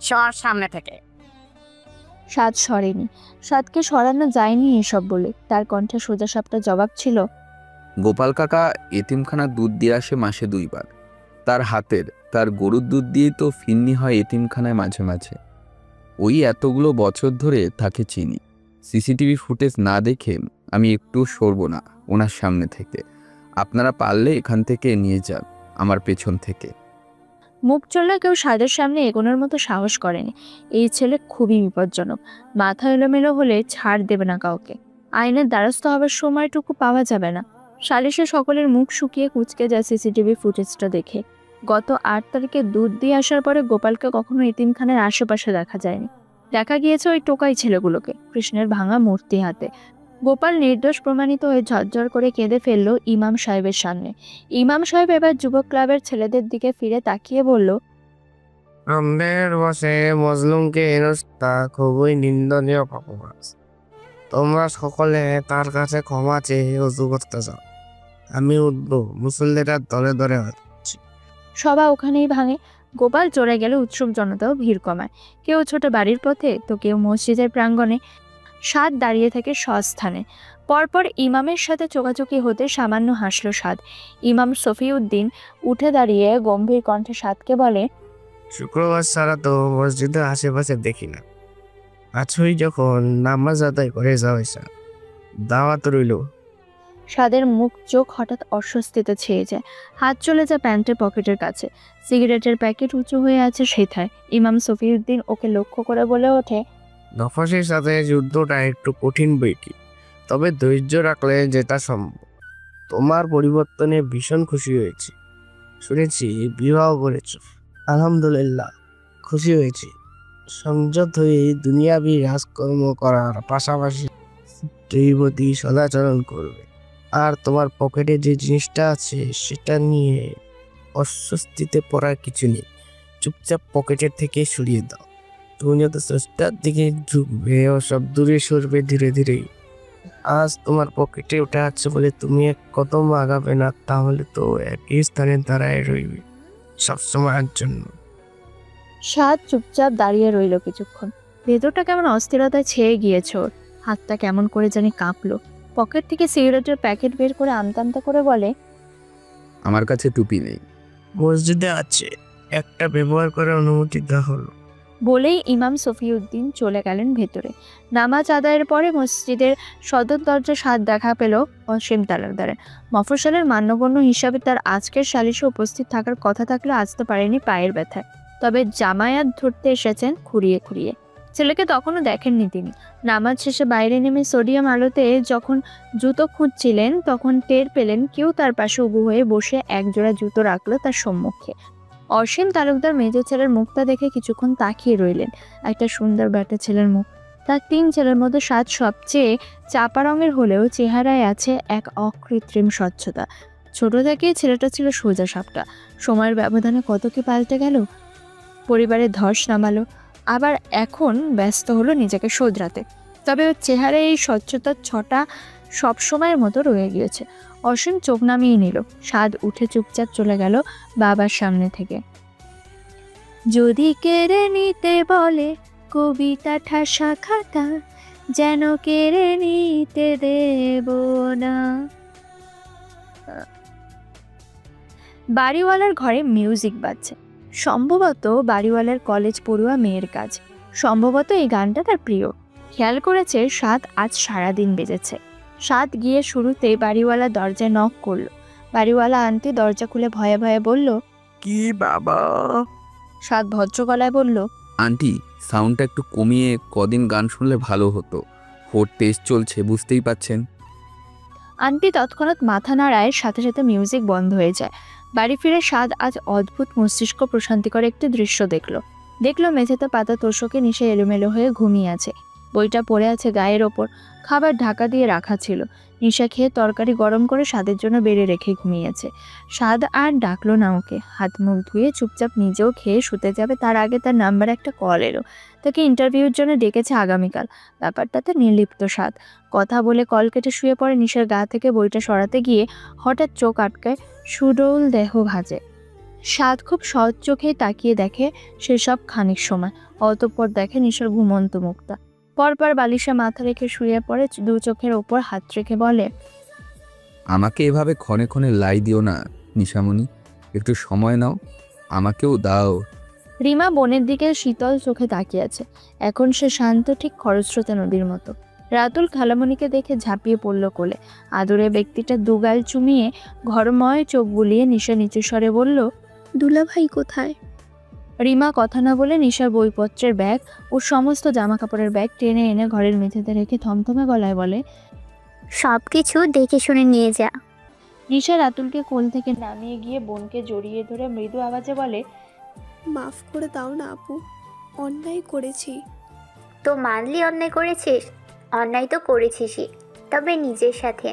সর সামনে থেকে। সাদ সরেনি। সাদকে সরানো যায়নি এসব বলে। তার কণ্ঠে সোজাসাপটা জবাব ছিল, গোপাল কাকা এতিমখানার দুধ দিয়ে আসে মাসে 2 বার। তার হাতের, তার গরুর দুধ দিয়েই তো ফিন্নি হয় এতিমখানায় মাঝে মাঝে। ওই এতগুলো বছর ধরে তাকে চিনি। সিসিটিভি ফুটেজ না দেখে আমি একটু সরব না ওনার সামনে থেকে। আপনারা পারলে এখান থেকে নিয়ে যান, আমার পেছন থেকে। মুখ চললে কেউ সাদের সামনে এগোনোর মতো সাহস করেনি। এই ছেলে খুবই বিপজ্জনক। মাথা এলোমেলো হলে ছাড় দেবে না কাউকে। আইনের দ্বারস্থ হবার সময়টুকু পাওয়া যাবে না। সালিশে সকলের মুখ শুকিয়ে কুঁচকে যায় সিসিটিভি ফুটেজটা দেখে। গত 8 তারিখে দুধ দিয়ে আসার পরে গোপালকে কখনো এতিমখানার আশেপাশে দেখা যায়নি। দেখা গিয়েছে ওই টোকাই ছেলেগুলোকে কৃষ্ণের ভাঙা মূর্তি হাতে। গোপাল নির্দোষ প্রমাণিত হয়ে ঝরঝর করে কেঁদে ফেলল ইমাম সাহেবের সামনে। ইমাম সাহেব এবার যুবক ক্লাবের ছেলেদের দিকে ফিরে তাকিয়ে বলল, আমাদের বসে মজলুমকে হেনস্থা খুবই নিন্দনীয় অপরাধ। তোমরা সকলে তার কাছে ক্ষমা চেয়ে উজু করতে চাও। আমি উঠব, মুসল্লিরা দলে দলে হচ্ছে। সভা ওখানেই ভাঙে। গোপাল চলে গেলে উৎসুক জনতাও ভিড় কমায়। কেউ ছোট বাড়ির পথে, তো কেউ মসজিদের প্রাঙ্গণে। সাদ দাঁড়িয়ে থাকে স্বস্থানে। পরপর ইমামের সাথে চোখাচোখি হতে সামান্য হাসল সাদ। ইমাম সফিউদ্দিন উঠে দাঁড়িয়ে গম্ভীর কণ্ঠে সাদকে বলে, শুক্রবার ছাড়া তো মসজিদের আশেপাশে দেখি না। আজই যখন নামাজ আদায় করে যাওয়া দাওয়াত রইল। সাদের মুখ চোখ হঠাৎ অস্বস্তিতে ছেয়ে যায়। হাত চলে যায় প্যান্টের পকেটের কাছে। সিগারেটের প্যাকেট উঁচু হয়ে আছে সেথায়। ইমাম সফিউদ্দিন ওকে লক্ষ্য করে বলে ওঠে, নফসের সাথে যুদ্ধটা একটু কঠিন বইটি, তবে ধৈর্য রাখলে যেটা সম্ভব। তোমার পরিবর্তনে ভীষণ খুশি হয়েছি। শুনেছি বিবাহ করেছ। আলহামদুলিল্লাহ, খুশি হয়েছি। সংযত হয়ে দুনিয়াবি রাজকর্ম করার পাশাপাশি স্ত্রীবতী সদাচরণ করবে। আর তোমার পকেটে যে জিনিসটা আছে সেটা নিয়ে অস্বস্তিতে পড়ার কিছু নেই। চুপচাপ পকেটের থেকে সরিয়ে দাও। তুমি যত স্রষ্টার দিকে ঝুঁকবে ও সব দূরে সরবে ধীরে ধীরে। আজ তোমার পকেটে ওটা আছে বলে তুমি এক কদম আগাবে না, তাহলে তো একই স্থানে দাঁড়ায় রইবে সবসময়ের জন্য। সাদ চুপচাপ দাঁড়িয়ে রইল কিছুক্ষণ। ভেতরটা কেমন অস্থিরতায় ছেয়ে গিয়েছে ওর। হাতটা কেমন করে জানি কাঁপলো। পকেট থেকে সিগারেটের প্যাকেট বের করে আমতা আমতা করে বলে, আমার কাছে টুপি নেই। মসজিদে আছে, একটা ব্যবহার করার অনুমতি দেওয়া হলো। বলেই ইমাম সফিউদ্দিন চলে গেলেন ভেতরে। নামাজ আদায়ের পরে মসজিদের সদর দরজা সাদ দেখা পেল অসীম তালুকদারের। মফস্বলের মান্যগণ্য হিসাবে তার আজকের সালিশে উপস্থিত থাকার কথা থাকলে আসতে পারেনি পায়ের ব্যথায়। তবে জামায়াত ধরতে এসেছেন খুঁড়িয়ে খুঁড়িয়ে। ছেলেকে তখনও দেখেননি তিনি। নামাজ শেষে বাইরে নেমে সোডিয়াম আলোতে যখন জুতো খুঁজছিলেন, তখন টের পেলেন কেউ তার পাশে উবু হয়ে বসে একজোড়া জুতো রাখলো তার সম্মুখে। অসীম তালুকদার মেজ ছেলের মুখটা দেখে কিছুক্ষণ তাকিয়ে রইলেন। একটা সুন্দর ব্যাটা ছেলের মুখ। তার 3 ছেলের মধ্যে সাদ সবচেয়ে চাপা রঙের হলেও চেহারায় আছে এক অকৃত্রিম স্বচ্ছতা। ছোট থেকেই ছেলেটা ছিল সোজা সাপটা। সময়ের ব্যবধানে কত কি পাল্টে গেল। পরিবারের ধস নামালো, আবার এখন ব্যস্ত হলো নিজেকে শোধরাতে। তবে ওর চেহারায় এই স্বচ্ছতার ছটা সবসময়ের মতো রয়ে গিয়েছে। অসীম চোখ নামিয়ে নিল। সাদ উঠে চুপচাপ চলে গেল বাবার সামনে থেকে। যদি কেড়ে নিতে বলে কবিতা ঠাসা খাতা, যেন কেড়ে নিতে দেব না। বাড়িওয়ালার ঘরে মিউজিক বাজছে। সম্ভবত বাড়িওয়ালার কলেজ পড়ুয়া মেয়ের কাজ। সম্ভবত এই গানটা তার প্রিয়। খেয়াল করেছে সাদ আজ সারাদিন বেজেছে। সাদ গিয়ে শুরুতেই বাড়িওয়ালা দরজায় নক করলো। বাড়িওয়ালা আন্টি দরজা খুলে ভয়ে ভয়ে বলল, কি বাবা? সাদ ভদ্র গলায় বলল, আন্টি, সাউন্ডটা একটু কমিয়ে কদিন গান শুনলে ভালো হতো। 4 টেস্ট চলছে, বুঝতেই পাচ্ছেন। আন্টি তৎক্ষণাৎ মাথা নাড়ায়, সাথে সাথে মিউজিক বন্ধ হয়ে যায়। বাড়ি ফিরে সাদ আজ অদ্ভুত মস্তিষ্ক প্রশান্তিকর একটি দৃশ্য দেখলো মেঝেতে পাতা তোষকে নিশে এলোমেলো হয়ে ঘুমিয়ে আছে। বইটা পড়ে আছে গায়ের ওপর। খাবার ঢাকা দিয়ে রাখা ছিল। নিশা খেয়ে তরকারি গরম করে স্বাদের জন্য বেড়ে রেখে ঘুমিয়েছে। স্বাদ আর ডাকলো না ওকে। হাত মুখ ধুয়ে চুপচাপ নিজেও খেয়ে শুতে যাবে তার আগে তার নাম্বারে একটা কল এলো। তাকে ইন্টারভিউর জন্য ডেকেছে আগামীকাল। ব্যাপারটাতে নির্লিপ্ত স্বাদ। কথা বলে কল কেটে শুয়ে পড়ে। নিশার গা থেকে বইটা সরাতে গিয়ে হঠাৎ চোখ আটকায়। সুডৌল দেহ ভাজে। স্বাদ খুব সৎ চোখে তাকিয়ে দেখে সেসব খানিক সময়। অতঃপর দেখে নিশার ঘুমন্ত মুখটা। পরপর বালিশে মাথা রেখে শুয়ে পড়ে। 2 চোখের ওপর হাত রেখে বলে, আমাকে এভাবে ক্ষণে ক্ষণে লাই দিও না নিশামণি, একটু সময় নাও, আমাকেও দাও। রিমা বোনের দিকে শীতল চোখে তাকিয়ে আছে। এখন সে শান্ত, ঠিক খরস্রোতা নদীর মতো। রাতুল খালামণিকে দেখে ঝাঁপিয়ে পড়ল কোলে। আদরে ব্যক্তিটা দুগাল চুমিয়ে ঘরময় চোখ বুলিয়ে নিশা নিচু স্বরে বলল, দুলাভাই কোথায়? রিমা কথা না বলে নিশার বইপত্রের ব্যাগ ও সমস্ত জামা কাপড়ের ব্যাগ টেনে এনে ঘরের মেঝেতে রেখে থমথমে গলায় বলে, সব কিছু দেখে শুনে নিয়ে যা। নিশা রাতুলকে কোল থেকে নামিয়ে গিয়ে বোনকে জড়িয়ে ধরে মৃদু আওয়াজে বলে, মাফ করে দাও না আপু, অন্যায় করেছি। তো মানলি অন্যায় করেছিস? অন্যায় তো করেছিসই, তবে নিজের সাথে।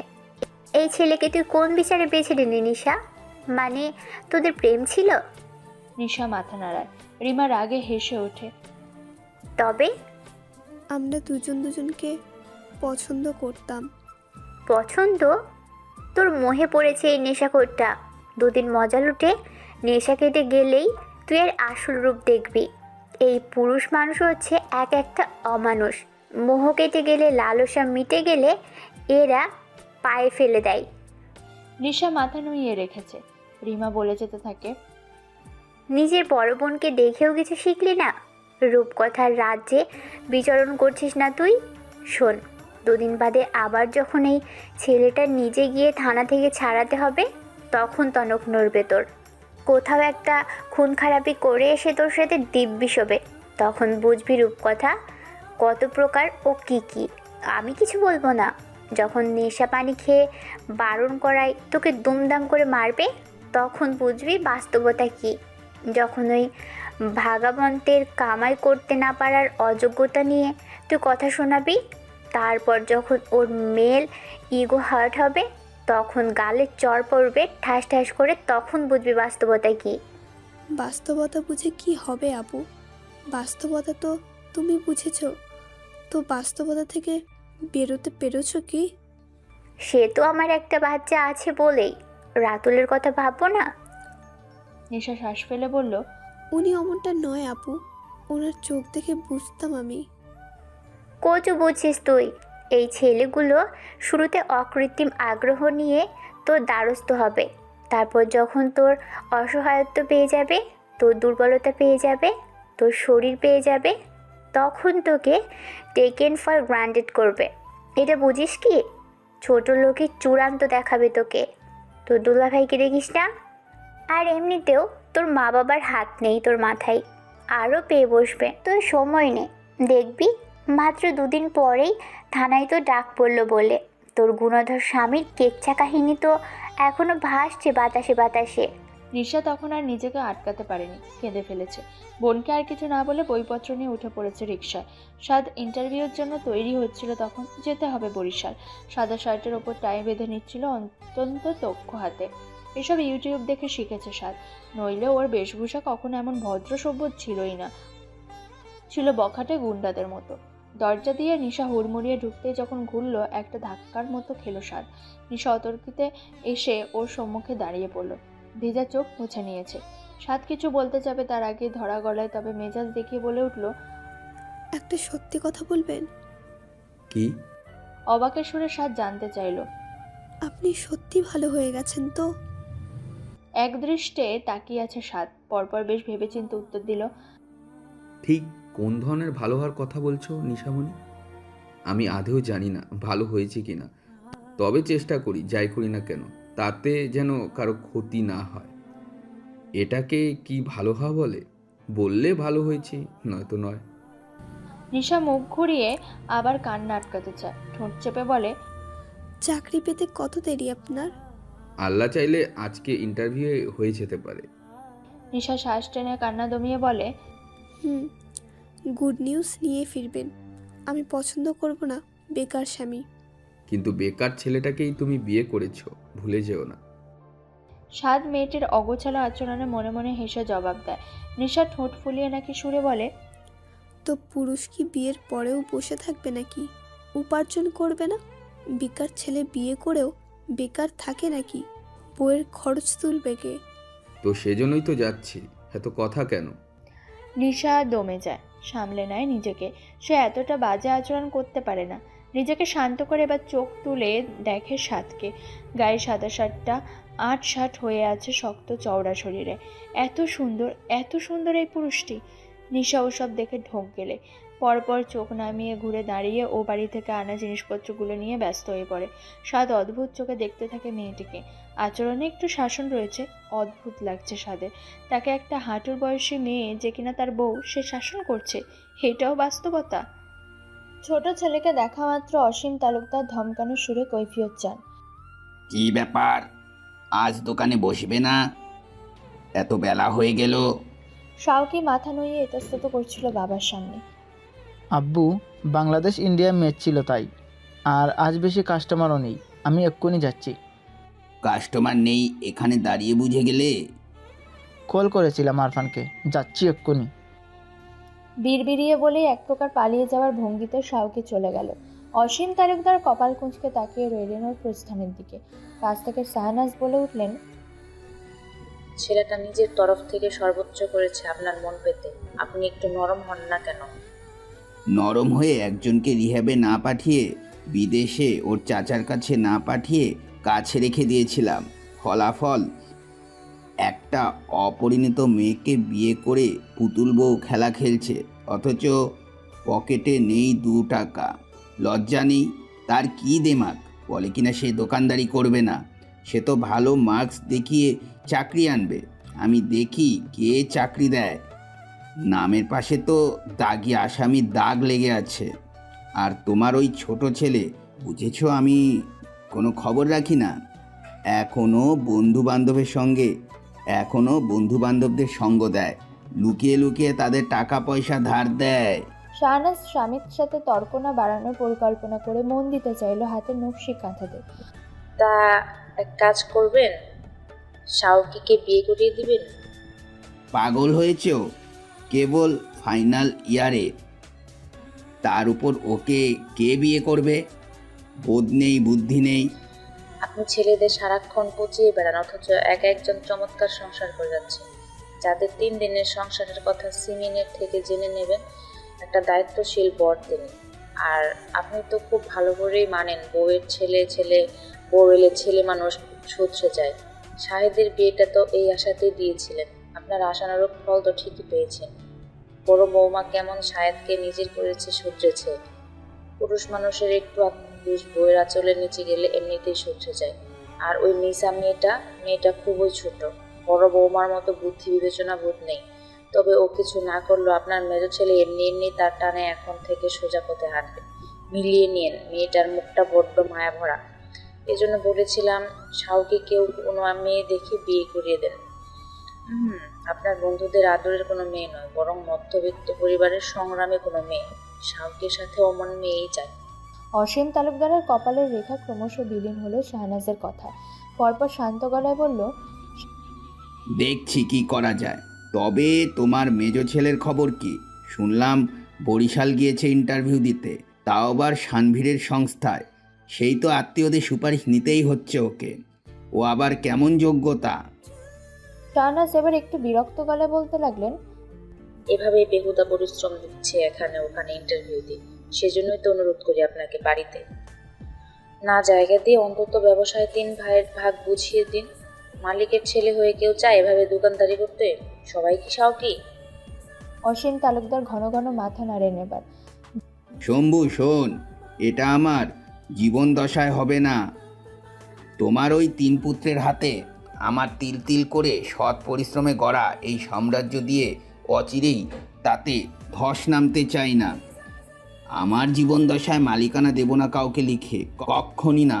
এই ছেলেকে তুই কোন বিচারে বেছে নিলি নিশা? মানে তোদের প্রেম ছিল? নিশা মাথা নাড়ায়। রিমা রাগে হেসে ওঠে। তবে আমরা দুজন দুজনকে পছন্দ করতাম। পছন্দ? তোর মোহে পড়েছে এই নেশাখোরটা। দুদিন মজা লুটে নেশা কেটে গেলেই তুই এর আসল রূপ দেখবি। এই পুরুষ মানুষ হচ্ছে এক একটা অমানুষ। মোহ কেটে গেলে, লালসা মিটে গেলে এরা পায়ে ফেলে দেয়। নিশা মাথা নুইয়ে রেখেছে। রিমা বলে যেতে থাকে, নিজের বড় বোনকে দেখেও কিছু শিখলি না? রূপকথার রাজ্যে বিচরণ করছিস না তুই? শোন, দুদিন বাদে আবার যখন এই ছেলেটা নিজে গিয়ে থানা থেকে ছাড়াতে হবে, তখন টনক নড়বে তোর। কোথাও একটা খুন খারাপি করে এসে তোর সাথে দিব্যি শোবে, তখন বুঝবি রূপকথা কত প্রকার ও কি কি। আমি কিছু বলবো না। যখন নেশা পানি খেয়ে বারণ করায় তোকে দুমদাম করে মারবে, তখন বুঝবি বাস্তবতা কি। যখন ওই ভাগাবন্তের কামাই করতে না পারার অযোগ্যতা নিয়ে তুই কথা শোনাবি, তারপর যখন ওর মেল ইগো হার্ট হবে, তখন গালে চড় পড়বে ঠাস ঠাস করে, তখন বুঝবি বাস্তবতা কি। বাস্তবতা বুঝে কি হবে আপু? বাস্তবতা তো তুমি বুঝেছ, তো বাস্তবতা থেকে বেরোতে পেরেছো কি? সে তো আমার একটা বাচ্চা আছে বলেই রাতুলের কথা ভাববো না? নিশা শ্বাস ফেলে বলল, উনি অমনটা নয় আপু, ওনার চোখ দেখে বুঝতাম আমি। কচু বুঝছিস তুই? এই ছেলেগুলো শুরুতে অকৃত্রিম আগ্রহ নিয়ে তোর দ্বারস্থ হবে, তারপর যখন তোর অসহায়ত্ব পেয়ে যাবে, তোর দুর্বলতা পেয়ে যাবে, তোর শরীর পেয়ে যাবে, তখন তোকে টেকেন ফর গ্রান্টেড করবে। এটা বুঝিস কি? ছোট লোকের চূড়ান্ত দেখাবে তোকে। তোর দুলাভাইকে দেখিস না? আর এমনিতেও তোর মা বাবার হাত নেই তোর মাথায়, আরও পেয়ে বসবে। তোর সময় নেই, দেখবি মাত্র দুদিন পরেই থানায় তো ডাক পড়লো বলে তোর গুণধর স্বামীর কেচ্ছা কাহিনী তো এখনো ভাসছে বাতাসে বাতাসে। নিশা তখন আর নিজেকে আটকাতে পারেনি, কেঁদে ফেলেছে। বোনকে আর কিছু না বলে বইপত্র নিয়ে উঠে পড়েছে রিকশায়। সাদ ইন্টারভিউর জন্য তৈরি হচ্ছিল, তখন যেতে হবে বরিশাল। সাদা শার্টের ওপর টাই বেঁধে নিচ্ছিল অত্যন্ত দক্ষ হাতে। এসব ইউটিউব দেখে শিখেছে সাদ, নইলে ওর বেশভূষা কখনো এমন ভদ্র সভ্য ছিলই না, ছিল বখাটে গুন্ডাদের মতো। দরজা দিয়ে নিশা হুড়মুড়িয়ে ঢুকতেই যখন ঘুরল, একটা ধাক্কার মতো খেলো সাদ। নিশা অতর্কিতে এসে ওর সম্মুখে দাঁড়িয়ে পড়ল, ভেজা চোখ মুছে নিয়েছে। সাদ কিছু বলতে যাবে তার আগে ধরা গলায় তবে মেজাজ দেখিয়ে বলে উঠল, একটা সত্যি কথা বলবেন? কি? অবাকের সুরে সাদ জানতে চাইল। আপনি সত্যি ভালো হয়ে গেছেন তো? একদৃষ্টে তাকিয়ে আছে সাদ, পরপর বেশ ভেবেচিন্তে উত্তর দিল, ঠিক কোন ধরনের ভালো হওয়ার কথা বলছো নিশামণি? আমি আদেও জানি না ভালো হয়েছে কি না, তবে চেষ্টা করি যাই করি না কেন তাতে যেন কারো ক্ষতি না হয়। এটাকে কি ভালো হওয়া বলে? বললে ভালো হয়েছে, নয়তো নয়। নিশা মুখ ঘুরিয়ে আবার কান্না আটকাতে চায়, ঠোঁট চেপে বলে, চাকরি পেতে কত দেরি আপনার? আল্লাহ চাইলে আজকে ইন্টারভিউ হয়ে যেতে পারে। নিশা শ্বাস টেনে কান্না দমিয়ে বলে, গুড নিউজ নিয়ে ফিরবেন। আমি পছন্দ করব না বেকার স্বামী। কিন্তু বেকার ছেলেটাকেই তুমি বিয়ে করেছো, ভুলে যেও না। সাদ মেয়েটির অগোছালো আচরণে মনে মনে হেসে জবাব দেয়। নিশা ঠোঁট ফুলিয়ে নাকি সুরে বলে, তো পুরুষ কি বিয়ের পরেও বসে থাকবে নাকি? উপার্জন করবে না? বেকার ছেলে বিয়ে করেও বেকার থাকে নাকি? বইয়ের খরচ তুলবে কে? তো সেজন্যই তো যাচ্ছি, এত কথা কেন? নিশা দমে যায়, সামলে নেয় নিজেকে। সে এতটা বাজে আচরণ করতে পারে না। নিজেকে শান্ত করে এবার চোখ তুলে দেখে সাদকে। গায়ে সাদা শার্টটা আট হয়ে আছে শক্ত চওড়া শরীরে। এত সুন্দর এই পুরুষটি। নিশা ওসব দেখে ঢোক গেলে পরপর চোখ নামিয়ে ঘুরে দাঁড়িয়ে ও বাড়ি থেকে আনা জিনিসপত্রগুলো নিয়ে ব্যস্ত হয়ে পড়ে। সাদ অদ্ভুত চোখে দেখতে থাকে মেয়েটিকে। আচরণে একটু শাসন রয়েছে, অদ্ভুত লাগছে সাদের। তাকে একটা হাঁটুর বয়সী মেয়ে যে কিনা তার বউ, সে শাসন করছে, এটাও বাস্তবতা। ছোট ছেলেকে দেখা মাত্র অসীম তালুকদার ধমকানো সুরে কৈফিয়ত চান। কি ব্যাপার? আজ দোকানে বসবে না? এত বেলা হয়ে গেল। শাওকি মাথা নুইয়ে ইতস্তত করছিল বাবার সামনে। আব্বু, বাংলাদেশ ইন্ডিয়া ম্যাচ ছিল তাই, আর আজ বেশি কাস্টমারও নেই, আমি এক্ষুনি যাচ্ছি। কাস্টমার নেই এখানে দাঁড়িয়ে বুঝে গেলে? কল করেছিলাম আরফানকে, যাচ্ছি এক্ষুনি। বিড়বিড়িয়ে বলেই এক প্রকার পালিয়ে যাওয়ার ভঙ্গিতে শাওকি চলে গেল। অসীম তালুকদার কপাল কুঁচকে তাকিয়ে রইলেন ওর প্রস্থানের দিকে। কাছ থেকে শাহনাজ বলে উঠলেন, ছেলেটা নিজের তরফ থেকে সর্বোচ্চ করেছে আপনার মন পেতে, আপনি একটু নরম হন না কেন? নরম হয়ে একজনকে রিহ্যাবে না পাঠিয়ে, বিদেশে ওর চাচার কাছে না পাঠিয়ে কাছে রেখে দিয়েছিলাম। ফলাফল, একটা অপরিণত মেয়েকে বিয়ে করে পুতুল বউ খেলা খেলছে, অথচ পকেটে নেই 2 টাকা। লজ্জা নেই? তার কি দেমাগ? বলে কিনা সে দোকানদারি করবে না, সে তো ভালো মার্কস দেখিয়ে চাকরি আনবে। আমি দেখি কে চাকরি দেয়। নামের পাশে তো দাগি আসামির দাগ লেগে আছে। আর তোমার ওই ছোট ছেলে, বুঝেছ আমি কোনো খবর রাখি না। এখনও বন্ধু বান্ধবদের সঙ্গ দেয়, লুকিয়ে লুকিয়ে তাদের টাকা পয়সা ধার দেয়। শাহনাজ স্বামীর সাথে তর্ক না বাড়ানোর পরিকল্পনা করে মন দিতে চাইল হাতে নকশি কাঁথাতে। তা এক কাজ করবেন, শাওকিকে বিয়ে করিয়ে দিবেন। পাগল হয়েছে ও? কেবল ফাইনাল ইয়ারে, তার উপর ওকে কে বিয়ে করবে? বোধ নেই, বুদ্ধি নেই। আপনি ছেলেদের সারাক্ষণ পচিয়ে বেড়ান, অথচ একজন চমৎকার সংসার করে যাচ্ছে। যাদের 3 দিনের সংসারের কথা সিমিনের থেকে জেনে নেবেন, একটা দায়িত্বশীল বর তিনি। আর আপনি তো খুব ভালো করেই মানেন বউ এলে ছেলে মানুষ শুধরে যায়। শাহেদের বিয়েটা তো এই আশাতেই দিয়েছিলেন, আপনার আশানুরূপ ফল তো ঠিকই পেয়েছেন। বড় বৌমা কেমন শাহেদকে নিজের করেছে, শুধরেছে। পুরুষ মানুষের একটু আক্রোশ বইয়ের আঁচলের নিচে গেলে এমনিতেই শুধরে যায়। আর ওই নিসা মেয়েটা খুবই ছোট, বড় বৌমার মতো বুদ্ধি বিবেচনা বোধ নেই। তবে ও কিছু না করলেও আপনার মেজো ছেলে এমনি তার টানে এখন থেকে সোজা পথে হাঁটবে। মিলিয়ে নিন, মেয়েটার মুখটা বড্ড মায়া ভরা। এজন্য বলেছিলাম শাওকে কেউ কোনো মেয়ে দেখে বিয়ে করিয়ে দেন। আপনার বন্ধুদের আদরের কোনো মেয়ে নয়, বরং মধ্যবিত্ত পরিবারের সংগ্রামে কোনো মেয়ে। শাওকের সাথে অমন মেয়েই চায়। অসীম তালুকদারের কপালের রেখা ক্রমশ বিলীন হলো শাহনাজের কথা। পরপর শান্ত গলায় বলল, দেখছি কি করা যায়। তবে তোমার মেজো ছেলের খবর কি? শুনলাম বরিশাল গিয়েছে ইন্টারভিউ দিতে, তাও আবার শানভীরের সংস্থায়। সেই তো আত্মীয়দের সুপারিশ নিতেই হচ্ছে ওকে। ও আবার কেমন যোগ্যতা? শাহনাজ এবার একটু বিরক্ত গলায় বলতে লাগলেন, এভাবে বেহুদা পরিশ্রম দিচ্ছে এখানে ওখানে ইন্টারভিউ দিয়ে, সেজন্যই তো অনুরোধ করি আপনাকে বাড়িতে না জায়গা দিয়ে অন্তত ব্যবসায় 3 ভাইয়ের ভাগ বুঝিয়ে দিন। মালিকের ছেলে হয়ে কেউ চায় এভাবে দোকানদারি করতে? সবাই কি শাওকি? অসীম তালুকদার ঘন ঘন মাথা নাড়েন এবার। শম্ভু শোন, এটা আমার জীবন দশায় হবে না। তোমার ওই 3 পুত্রের হাতে আমার তিল তিল করে সৎ পরিশ্রমে গড়া এই সাম্রাজ্য দিয়ে অচিরেই তাতে ধস নামতে চাই না। আমার জীবন দশায় মালিকানা দেব না কাউকে লিখে, কক্ষণই না।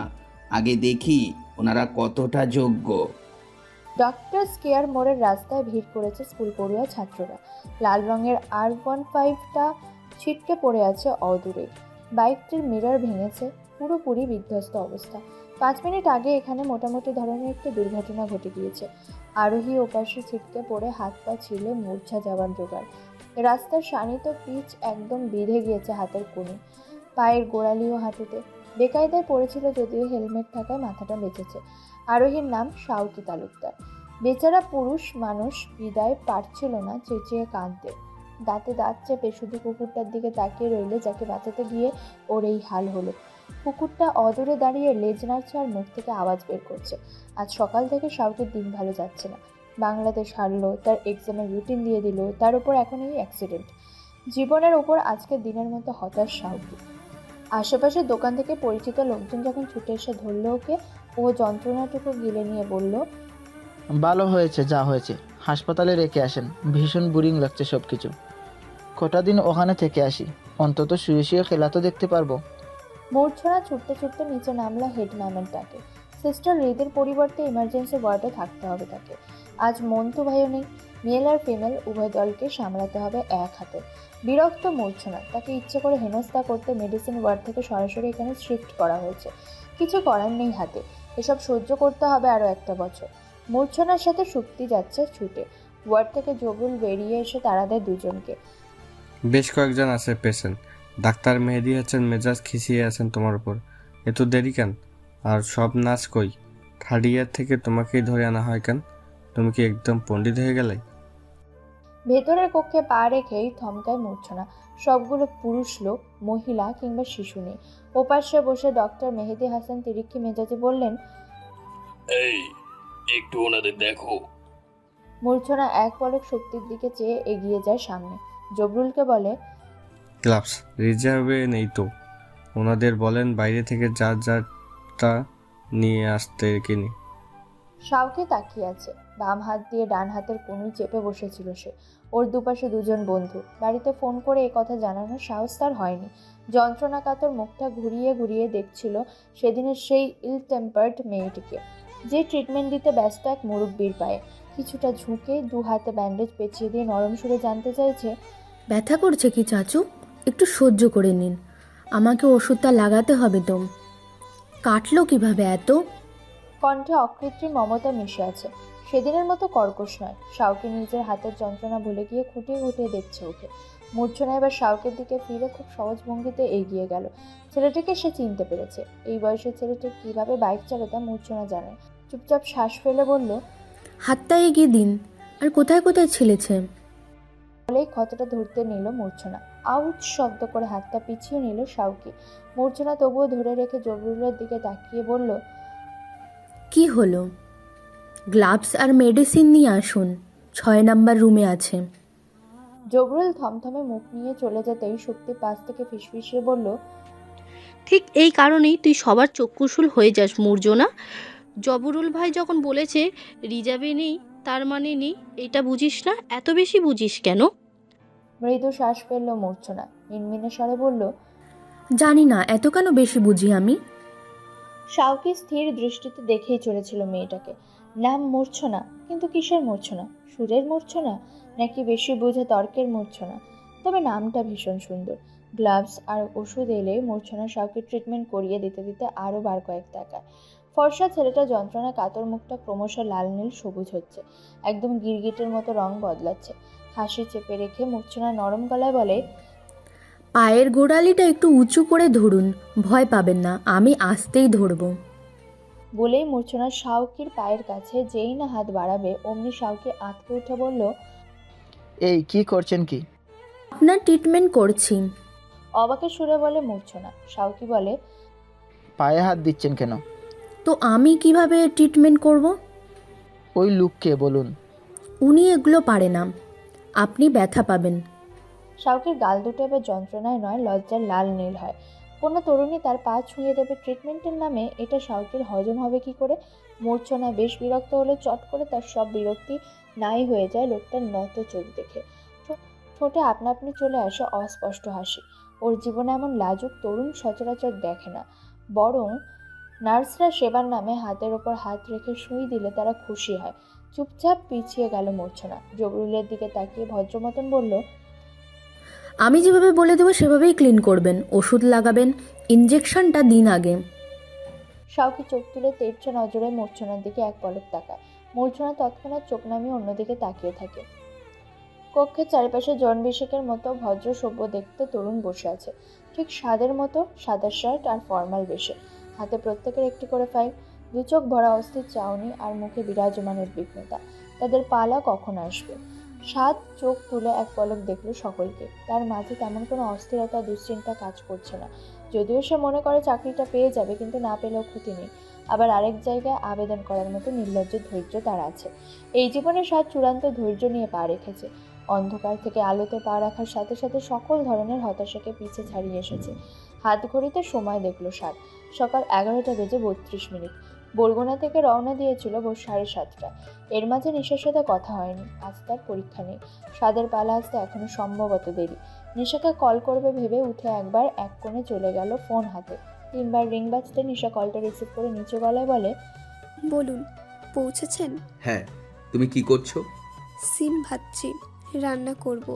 আগে দেখি ওনারা কতটা যোগ্য। ডক্টর স্কেয়ার মোড়ের রাস্তায় ভিড় করেছে স্কুল পড়ুয়া ছাত্ররা। লাল রঙের R15টা ছিটকে পড়ে আছে অদূরে। বাইকটির মিরর ভেঙেছে, পুরোপুরি বিধ্বস্ত অবস্থা। 5 মিনিট আগে এখানে মোটামুটি ধরনের একটা দুর্ঘটনা ঘটে গিয়েছে। আরোহী ওপাশে ছিটকে পড়ে হাত পা ছিলে মূর্ছা যাওয়ার জোগাড়। রাস্তার শানিত পিচ একদম বেঁধে গিয়েছে হাতের কোণে, পায়ের গোড়ালি ও হাঁটুতে। বেকায়দায় পড়েছিল, যদিও হেলমেট থাকায় মাথাটা বেঁচেছে। আরোহীর নাম শাওকি তালুকদার। বেচারা পুরুষ মানুষ বিদায় পারছিল না চেঁচিয়ে কাঁদতে। দাঁতে দাঁত চেপে শুধু কুকুরটার দিকে তাকিয়ে রইলে, যাকে বাঁচাতে গিয়ে ওর এই হাল হলো। কুকুরটা অদূরে দাঁড়িয়ে লেজ নাড়ছে আর মুখ থেকে আওয়াজ বের করছে। আজ সকাল থেকে শাওকির দিন ভালো যাচ্ছে না। বাংলাদেশ হারলো, তার এক্সামের রুটিন দিয়ে দিল, তার উপর এখন এই অ্যাক্সিডেন্ট। জীবনের উপর আজকের দিনের মতো হতাশ শাওকি। আশেপাশের দোকান থেকে পরিচিত লোকজন যখন ছুটে এসে ধরলো ওকে, ও যন্ত্রণাটুকু গিলে নিয়ে বলল, ভালো হয়েছে যা হয়েছে, হাসপাতালে রেখে আসেন, ভীষণ বোরিং লাগছে সব কিছু। কটা দিন ওখানে থেকে আসি, অন্তত শুয়ে শুয়ে খেলা তো দেখতে পারবো। মূর্ছনা ছুটতে ছুটতে নিচে নামলা হেড ম্যামের ডাকে। সিস্টার হৃদের পরিবর্তে ইমার্জেন্সি ওয়ার্ডে থাকতে হবে তাকে। আজ মন্টু ভাইও নেই, মেল আর ফিমেল উভয় দলকে সামলাতে হবে এক হাতে। বিরক্ত মূর্ছনা, তাকে ইচ্ছে করে হেনস্থা করতে মেডিসিন ওয়ার্ড থেকে সরাসরি এখানে শিফট করা হয়েছে। কিছু করার নেই হাতে, এসব সহ্য করতে হবে আরও একটা বছর। মূর্ছনার সাথে সুক্তি যাচ্ছে ছুটে। ওয়ার্ড থেকে জবরুল বেরিয়ে এসে তারা দেয় দুজনকে। বেশ কয়েকজন আছে পেশেন্ট। ডাক্তার মেহেদি আছেন, মেজাজ খিচিয়ে আছেন তোমার উপর। এত দেরি কেন? আর সব নাচ কই? থার্ড ইয়ার থেকে তোমাকেই ধরে আনা হয় কেন? তুমি কি একদম পণ্ডিত হয়ে গেলে? ভেতরের কক্ষে পা রেখেই থমকায় মূর্ছনা। সবগুলো পুরুষ লোক, মহিলা কিংবা শিশু নেই। ওপাশে বসে ডক্টর মেহেদি হাসান তিরিক্ষি মেজাজে বললেন, এই একটু ওনাদের দেখো। মূর্ছনা এক পলক শক্তির দিকে চেয়ে এগিয়ে যায় সামনে। জবরুলকে বলে, গ্লাভস রিজার্ভে নেই তো? ওনাদের বলেন বাইরে থেকে যারটা নিয়ে আসতে কিনি। শাওকে তাকিয়ে আছে। বাম হাত দিয়ে ডান হাতের কনুই চেপে বসেছিল সে। ওর দুপাশে দুজন বন্ধু। বাড়িতে ফোন করে এ কথা জানানোর সাহস তার হয়নি। যন্ত্রণাকাতর মুখটা ঘুরিয়ে ঘুরিয়ে দেখছিল সেদিনের সেই ইল টেম্পার্ড মেয়েটিকে, যে ট্রিটমেন্ট দিতে ব্যস্ত এক মুরব্বির পায়ে। কিছুটা ঝুঁকে দু হাতে ব্যান্ডেজ পেঁচিয়ে দিয়ে নরম সুরে জানতে চাইছে, ব্যথা করছে কি চাচু? একটু সহ্য করে নিন, আমাকে ওষুধটা লাগাতে হবে তো। কাটলো কিভাবে এত? কণ্ঠে অকৃত্রিম মমতা মিশে আছে। সেদিনের মতো কর্কশ নয়। শাওকে নিজের হাতের যন্ত্রণা ভুলে গিয়ে খুঁটিয়ে খুঁটিয়ে দেখছে ওকে। মূর্ছনা এবার শাওকের দিকে ফিরে খুব সহজ ভঙ্গিতে এগিয়ে গেল। ছেলেটিকে সে চিনতে পেরেছে। এই বয়সের ছেলেটি কিভাবে বাইক চালায় তা মূর্ছনা জানে। চুপচাপ শ্বাস ফেলে বলল, হাতটা এগিয়ে দিন। আর কোথায় কোথায় ছেলেছে? বলেই ক্ষতটা ধরতে নিল মূর্ছনা। আউট শব্দ করে হাতটা পিছিয়ে নিল শাওকি। মূর্ছনা তবুও ধরে রেখে জবরুলের দিকে তাকিয়ে বলল, কি হলো? গ্লাভস আর মেডিসিন নিয়ে আসুন, 6 নাম্বার রুমে আছে। জবরুল থমথমে মুখ নিয়ে চলে যেতেই শক্তি পাশ থেকে ফিসফিসিয়ে বলল, ঠিক এই কারণেই তুই সবার চক্ষুশূল হয়ে যাস মূর্জনা। জবরুল ভাই যখন বলেছে রিজার্ভে নেই, তার মানে নেই, এটা বুঝিস না? এত বেশি বুঝিস কেন? মৃদু শ্বাস ফেলল মূর্ছনা। মিনমিনে স্বরে বলল, জানি না এত কেন বেশি বুঝি আমি। শাওকি স্থির দৃষ্টিতে দেখেই চলেছিল মেয়েটাকে। নাম মূর্ছনা, কিন্তু কিসের মূর্ছনা? সুরের মূর্ছনা নাকি বেশি বুঝে তর্কের মূর্ছনা? তবে নামটা ভীষণ সুন্দর। গ্লাভস আর ওষুধ এলে মূর্ছনা শাওকে ট্রিটমেন্ট করিয়ে দিতে দিতে আরও বার কয়েক টাকায়। ফর্সা ছেলেটা যন্ত্রণা কাতর মুখটা ক্রমশ লাল নীল সবুজ হচ্ছে। একদম গিরগিটের মতো রং বদলাচ্ছে। হাসি চেপে রেখে মূর্ছনা নরম গলায় বলে, পায়ের গোড়ালিটা একটু উঁচু করে ধরুন, ভয় পাবেন না, আমি আস্তেই ধরবো। বলেই মূর্ছনা শাওকির পায়ের কাছে যেই না হাত বাড়াবে অমনি শাওকি আঁতকে উঠে বলল, এই কি করছেন কি? আপনার ট্রিটমেন্ট করছি। অবাকের সুরে বলে মূর্ছনা। শাওকি বলে, পায়ে হাত দিচ্ছেন কেন? তো আমি কিভাবে ট্রিটমেন্ট করব? ওই লোককে বলুন। উনি এগুলো পারে না, আপনি ব্যথা পাবেন। শাওকির গাল দুটো এবার যন্ত্রণায় নয় লজ্জার লাল নীল হয়। কোনো তরুণী তার পা ছুঁয়ে দেবে ট্রিটমেন্টের নামে, এটা শাওকির হজম হবে কি করে? মূর্ছনা বেশ বিরক্ত হলে চট করে তার সব বিরক্তি নাই হয়ে যায় লোকটার নত চোখ দেখে। ঠোঁটে আপনা আপনি চলে আসে অস্পষ্ট হাসি। ওর জীবনে এমন লাজুক তরুণ সচরাচর দেখে না। বরং নার্সরা সেবার নামে হাতের ওপর হাত রেখে সুই দিলে তারা খুশি হয়। চুপচাপ পিছিয়ে গেল মূর্ছনা। জবরুলের দিকে তাকিয়ে ভদ্রমতন বলল, আমি যেভাবে বলে দেবো সেভাবেই ক্লিন করবেন, ওষুধ লাগাবেন, ইনজেকশনটা দিন আগে। শাওকি চোখ তুলে তেড়ছে নজরে মূর্ছনার দিকে এক পলক তাকায়। মূর্ছনা তৎক্ষণাৎ চোখ নামিয়ে অন্যদিকে তাকিয়ে থাকে। কক্ষের চারিপাশে জন বিশেকের মতো ভদ্র সভ্য দেখতে তরুণ বসে আছে, ঠিক স্বাদের মতো, সাদা শার্ট আর ফর্মাল বেশে। হাতে প্রত্যেকের একটি করে ফাইল। দু চোখ ভরা অস্থির চাউনি আর মুখে বিরাজমান উদ্বিগ্নতা। তাদের পালা কখন আসবে? সাত চোখ তুলে এক পলক দেখল সকলকে। তার মাঝে তেমন কোনো অস্থিরতা দুশ্চিন্তা কাজ করছে না। যদিও সে মনে করে চাকরিটা পেয়ে যাবে, কিন্তু না পেলেও ক্ষতি নেই। আবার আরেক জায়গায় আবেদন করার মতো নির্লজ্জ ধৈর্য তার আছে। এই জীবনে সাত চূড়ান্ত ধৈর্য নিয়ে পা রেখেছে। অন্ধকার থেকে আলোতে পা রাখার সাথে সাথে সকল ধরনের হতাশাকে পিছে ছাড়িয়ে এসেছে। হাত ঘড়িতে সময় দেখলো সাত। সকাল 11টা বেজে 32 মিনিট। বরগুনা থেকে রওনা দিয়েছিল ভোর 7:30টায়। এর মাঝে নিশার সাথে কথা হয়নি। আজ তার পরীক্ষা নেই। সাদের পালা আসতে এখনো সম্ভবত দেরি। নিশাকে কল করবে ভেবে উঠে একবার এক কোণে চলে গেল ফোন হাতে। 3বার রিং বাজতে নিশা কলটা রিসিভ করে নিচু গলায় বলে, বলুন, পৌঁছেছেন? হ্যাঁ, তুমি কি করছো? সিম ভাজছি, রান্না করব।